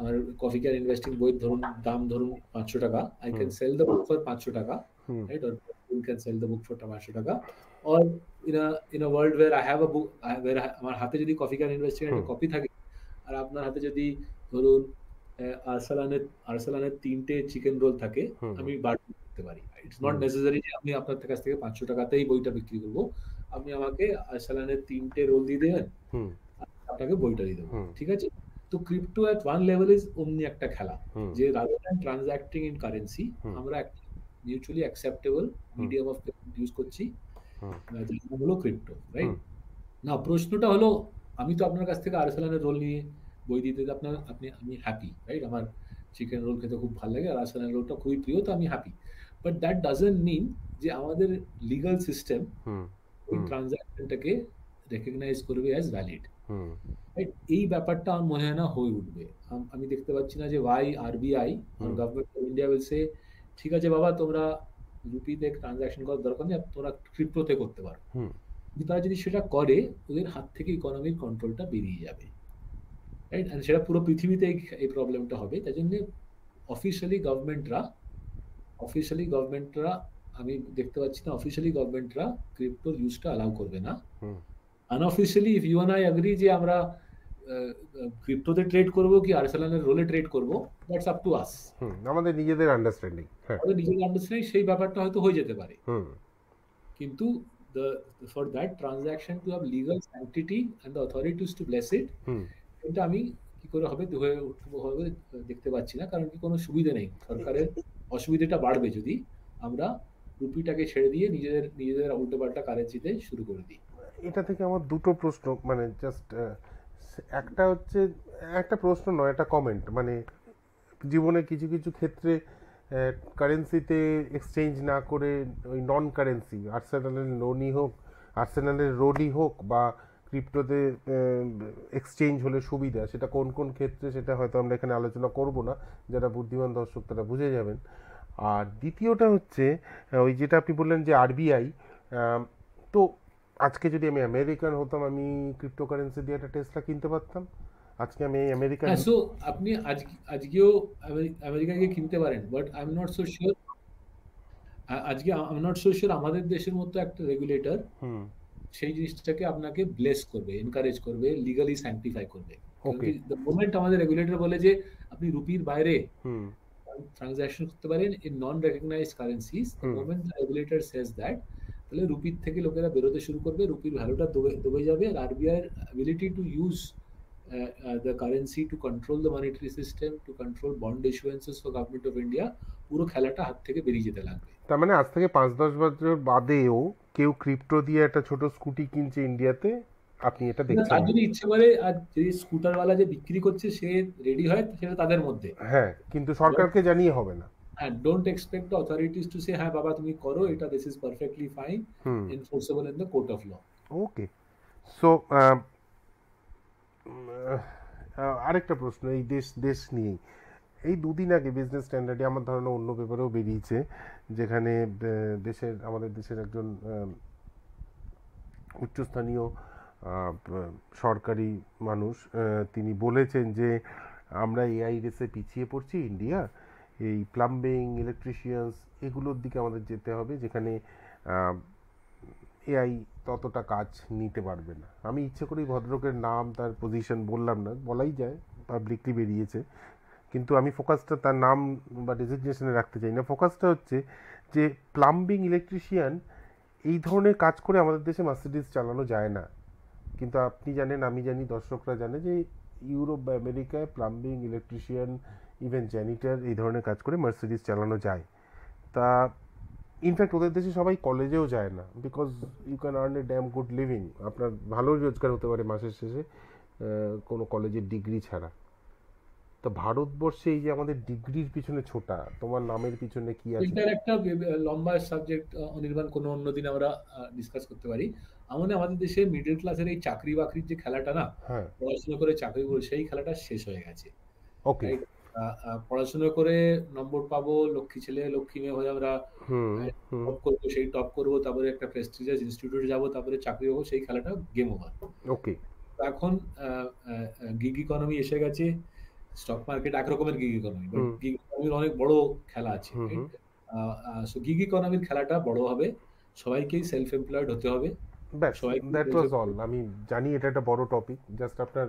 আমার কফি কেয়ার ইনভেস্টিং বই ধরুন দাম ধরুন 500 টাকা, I can sell the book for 500 টাকা, right? Or you can sell the book for 500 টাকা। Or in a world where I have a book, আমার হাতে যদি কফি কেয়ার ইনভেস্টিং একটা কপি থাকে, আর আপনার হাতে যদি ধরুন আরসালানের 3টে চিকেন রোল থাকে, আমি বার্গেন করতে পারি। ইটস নট নেসেসারি যে আমি আপনার কাছ থেকে 500 টাকাতেই বইটা বিক্রি করব। আপনি আমাকে আরসালানের 3টে রোল দিয়ে দেবেন, আপনাকে বইটা দিয়ে দেবো, ঠিক আছে? তো crypto at one level is অমনি একটা খেলা, যে রাদার দ্যান ট্রানজ্যাক্টিং ইন কারেন্সি আমরা একটা mutually acceptable medium of payment use করছি, যেটা হলো ক্রিপ্টো, রাইট? না, প্রশ্নটা হলো আমি তো আপনার কাছ থেকে আরসালানের রোল নিয়ে বই দিতে আমি হ্যাপি, রাইট? আমার চিকেন রোল খেতে খুব ভালো লাগে আর আরসালানের রোলটা খুবই প্রিয়, তো আমি happy. But that doesn't mean যে আমাদের লিগাল সিস্টেম ওই ট্রানজ্যাকশনটাকে রেকগনাইজ করবে অ্যাজ ভ্যালিড, রাইট? এই ব্যাপারটা আমার মনে হয় না হয়ে উঠবে। আমি দেখতে পাচ্ছি না যে ওয়াই আরবিআই আর government of India will say ঠিক আছে বাবা, তোমরা রুপিতে ট্রানজ্যাকশন করার দরকার নেই, তোমরা ক্রিপ্টোতে করতে পারো। তারা যদি সেটা করে, ওদের হাত থেকে ইকোনমির কন্ট্রোলটা বেরিয়ে যাবে, রাইট? আর সেটা পুরো পৃথিবীতে এই প্রবলেমটা হবে। তাই জন্য অফিসিয়ালি গভর্নমেন্টরা আমি দেখতে পাচ্ছি না অফিসিয়ালি গভর্নমেন্টরা ক্রিপ্টোর ইউজটা অ্যালাউ করবে না। Unofficially if you and I agree যে আমরা ক্রিপ্টোতে ট্রেড করব কি আরসালানের রোলে ট্রেড করব, দ্যাটস আপ টু আস, আমাদের নিজেদের আন্ডারস্ট্যান্ডিং, আমাদের নিজেদের আন্ডারস্ট্যান্ডিং, সেই ব্যাপারটা হয়তো হয়ে যেতে পারে। কিন্তু for that transaction to have legal sanctity and the authorities to bless it, এটা আমি কি করে হবে দেখতে পাচ্ছি না, কারণ কি কোনো সুবিধা নেই। সরকারের অসুবিধাটা বাড়বে যদি আমরা রুপিটাকে ছেড়ে দিয়ে নিজেদের উল্টোপাল্টা কারেন্সিতে শুরু করে দিই। এটা থেকে আমার দুটো প্রশ্ন, মানে জাস্ট একটা হচ্ছে, একটা প্রশ্ন নয়, একটা কমেন্ট। মানে জীবনে কিছু কিছু ক্ষেত্রে কারেন্সিতে এক্সচেঞ্জ না করে ওই নন কারেন্সি আর্সেনালের রোডই হোক বা ক্রিপ্টোতে এক্সচেঞ্জ হলে সুবিধা, সেটা কোন কোন ক্ষেত্রে সেটা হয়তো আমরা এখানে আলোচনা করব না, যারা বুদ্ধিমান দর্শক তারা বুঝে যাবেন। আর দ্বিতীয়টা হচ্ছে ওই যেটা আপনি বললেন যে আরবিআই, তো আজকে যদি আমি আমেরিকান হতাম আমি ক্রিপ্টোকারেন্সি দিয়ে একটা টেসলা কিনতে পারতাম। আজকে আমি আমেরিকান, সো আপনি আজকেও আমেরিকাকে কিনতে পারেন, but I am not so sure আমাদের দেশের মতো একটা রেগুলেটর সেই জিনিসটাকে আপনাকে ব্লেস করবে, এনকারেজ করবে, লিগালি স্যাংটিফাই করবে। দ্য মোমেন্ট আমাদের রেগুলেটর বলে যে আপনি রুপির বাইরে ট্রানজাকশন করতে পারেন in non recognized currencies, the moment the regulator says that, তাহলে রুপির থেকে লোকেরা বেরোতে শুরু করবে, রুপির ভ্যালুটা দবে যাবে, আর RBI ability to use the currency to control the monetary system, to control bond issuances for government of India, পুরো খেলাটা হাত থেকে বেরিয়ে যেতে লাগবে। তার মানে আজ থেকে 5-10 বছর বাদেও কেউ ক্রিপ্টো দিয়ে একটা ছোট স্কুটি কিনছে ইন্ডিয়াতে, আপনি এটা দেখছেন তার না। যদি ইচ্ছে করে আর যে স্কুটারওয়ালা যে বিক্রি করছে সে রেডি হয় সেটা তাদের মধ্যে। হ্যাঁ, কিন্তু সরকারকে জানিয়ে হবে না। হ্যাঁ, don't expect the authorities to say হ্যাঁ বাবা তুমি করো এটা, this is perfectly fine, hmm. Enforceable in the court of law. Okay. So আরেকটা প্রশ্ন এই দেশ দেশ নিয়েই। এই দুদিন আগে বিজনেস স্ট্যান্ডার্ডে আমার ধারণা অন্য পেপারেও বেরিয়েছে, যেখানে আমাদের দেশের একজন উচ্চস্থানীয় সরকারি মানুষ তিনি বলেছেন যে আমরা এআই রেসে পিছিয়ে পড়ছি ইন্ডিয়া, এই প্লাম্বিং, ইলেকট্রিশিয়ানস এগুলোর দিকে আমাদের যেতে হবে, যেখানে এআই ততটা কাজ নিতে পারবে না। আমি ইচ্ছে করেই ভদ্রলোকের নাম তার পজিশন বললাম না, বলাই যায়, পাবলিকলি বেরিয়েছে, কিন্তু আমি ফোকাসটা তার নাম বা ডেজিগনেশনে রাখতে চাই না। ফোকাসটা হচ্ছে যে প্লাম্বিং, ইলেকট্রিশিয়ান এই ধরনের কাজ করে আমাদের দেশে মার্সিডিজ চালানো যায় না। কিন্তু আপনি জানেন, আমি জানি, দর্শকরা জানে যে ইউরোপ বা আমেরিকায় প্লাম্বিং, ইলেকট্রিশিয়ান, ইভেন জ্যানিটার এই ধরনের কাজ করে মার্সিডিজ চালানো যায়। তা ইনফ্যাক্ট ওদের দেশে সবাই কলেজেও যায় না, because you can earn a damn good living, আপনার ভালো রোজগার হতে পারে মাসের শেষে কোনো কলেজের ডিগ্রি ছাড়া। তো ভারতবর্ষে এই যে আমাদের ডিগ্রির পিছনে ছোটা, তোমার নামের পিছনে কি আছে? এটার একটা লম্বা সাবজেক্ট, অনির্বাণ, কোনো অন্যদিন আমরা ডিসকাস করতে পারি। আমাদের দেশে মিডল ক্লাসের এই চাকরি বাকরির যে খেলাটা না, হ্যাঁ। পড়াশোনা করে চাকরি করে সেই খেলাটা শেষ হয়ে গেছে। ওকে। রাইট? পড়াশোনা করে নম্বর পাবো, লক্ষ্মী ছেলে লক্ষ্মী মেয়ে হয়ে আমরা হুম হুম। টপ করবো, সেই টপ করবো, তারপরে একটা প্রেস্টিজিয়াস ইনস্টিটিউটে যাবো, তারপরে চাকরি হবো, সেই খেলাটা গেম ওভার। ওকে। এখন গিগ ইকোনমি এসে গেছে, স্টক মার্কেট একরকমের gig economy, but hmm gig ইকোনমির অনেক বড় খেলা আছে, hmm right? Hmm. So gig ইকোনমির খেলাটা বড় হবে, সবাইকেই সেলফ এমপ্লয়েড হতে হবে, ব্যাস, সবাইকে দ্যাট ওয়াজ অল। আমি জানি এটা একটা বড় টপিক, জাস্ট আপনার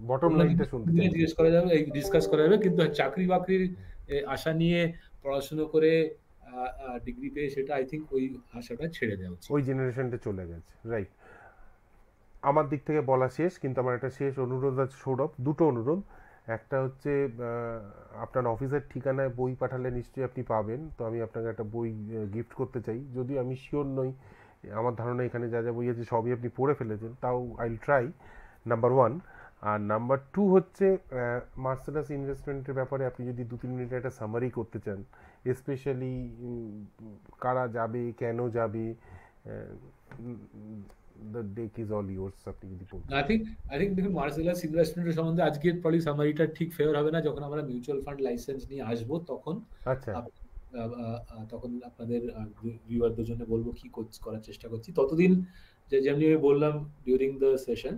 বটম অন্য লাইনটা শুনতে দিনে চাইছি। জিজ্ঞেস করা যাবে, এই ডিসকাস করা যাবে, কিন্তু চাকরি বাকরির আশা নিয়ে পড়াশোনা করে ডিগ্রি পেয়ে সেটা আই থিঙ্ক ওই আশাটা ছেড়ে দেওয়া উচিত। ওই জেনারেশনটা চলে গেছে, রাইট। আমার দিক থেকে বলা শেষ, কিন্তু আমার একটা শেষ অনুরোধ আছে সৌরভ, দুটো অনুরোধ। একটা হচ্ছে আপনার অফিসের ঠিকানায় বই পাঠালে নিশ্চয়ই আপনি পাবেন, তো আমি আপনাকে একটা বই গিফট করতে চাই, যদিও আমি শিওর নই, আমার ধারণা এখানে যা যা বই আছে সবই আপনি পড়ে ফেলেছেন, তাও আইল ট্রাই, নাম্বার ওয়ান। আর নাম্বার টু হচ্ছে মার্সেলাস ইনভেস্টমেন্টের ব্যাপারে আপনি যদি 2-3 মিনিটে একটা সামারি করতে চান, স্পেশালি কারা যাবে, কেন যাবে, the deck is all yours, আপনি যদি বলতে। আই থিঙ্ক দেখুন, মার্সেলাস ইনভেস্টমেন্টের সম্বন্ধে আজকের প্রবলি সামারিটা ঠিক ফেভার হবে না, যখন আমরা মিউচুয়াল ফান্ড লাইসেন্স নিয়ে আসবো তখন আচ্ছা। তখন আপনাদের ভিউয়ারদের জন্য বলবো কি করার চেষ্টা করছি। ততদিন যেমনি আমি বললাম ডিউরিং দ্য সেশন,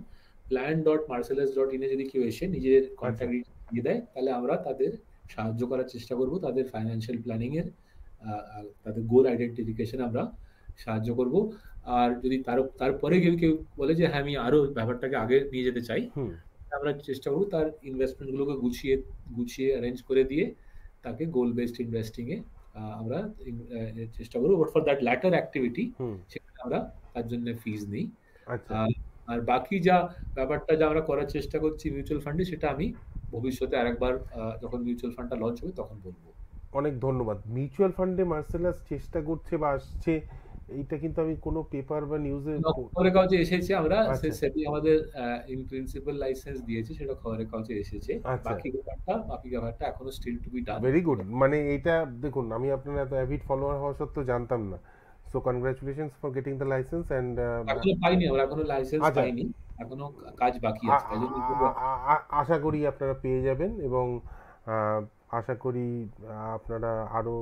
plan.marcellus.in এ যদি কেউ এসে নিজের কন্ট্যাক্ট দিয়ে দেয়, তাহলে আমরা তাদের সাহায্য করার চেষ্টা করব, তাদের ফাইন্যান্সিয়াল প্ল্যানিং এর, তাদের গোল আইডেন্টিফিকেশন আমরা সাহায্য করব। আর যদি তারপরে কেউ বলে যে হ্যাঁ আমি আরো ব্যাপারটাকে আগে নিয়ে যেতে চাই, আমরা চেষ্টা করবো তার ইনভেস্টমেন্ট গুলোকে গুছিয়ে অ্যারেঞ্জ করে দিয়ে তাকে গোল বেসড ইনভেস্টিং এ আমরা চেষ্টা করবো, but for that later activity সেখানে আমরা তার জন্য ফিজ নেই। আচ্ছা। আর বাকি যা ব্যাপারটা যা আমরা করার চেষ্টা করছি মিউচুয়াল ফান্ডে, সেটা আমি ভবিষ্যতে আরেকবার যখন মিউচুয়াল ফান্ডটা লঞ্চ হবে তখন বলবো। অনেক ধন্যবাদ। মিউচুয়াল ফান্ডে মার্সেলাস চেষ্টা করছে বা আসছে, এইটা কিন্তু আমি কোনো পেপার বা নিউজে। খবরের কাগজে এসেছে, আমরা আচ্ছা। সেবি আমাদের ইন প্রিন্সিপাল লাইসেন্স দিয়েছে, সেটা খবরের কাগজে এসেছে। আচ্ছা। বাকি ব্যাপারটা এখনো still to be done. Very good. মানে এইটা দেখুন, আমি আপনার এত অ্যাভিড ফলোয়ার হওয়া সত্ত্বেও জানতাম না, so congratulations for getting the licence and এখনো পাইনি, আমরা এখনো লাইসেন্স পাইনি, এখনো কাজ বাকি আছে, তাই জন্য আশা করি আপনারা পেয়ে যাবেন, এবং আশা করি আপনারা আরো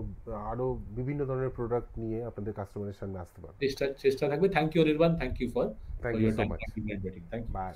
আরো বিভিন্ন ধরনের প্রোডাক্ট নিয়ে আপনাদের কাস্টমারের সামনে আসতে পারবেন। চেষ্টা থাকবে। Thank you Anirban, thank you for thank you your so time, much. Thank you. By.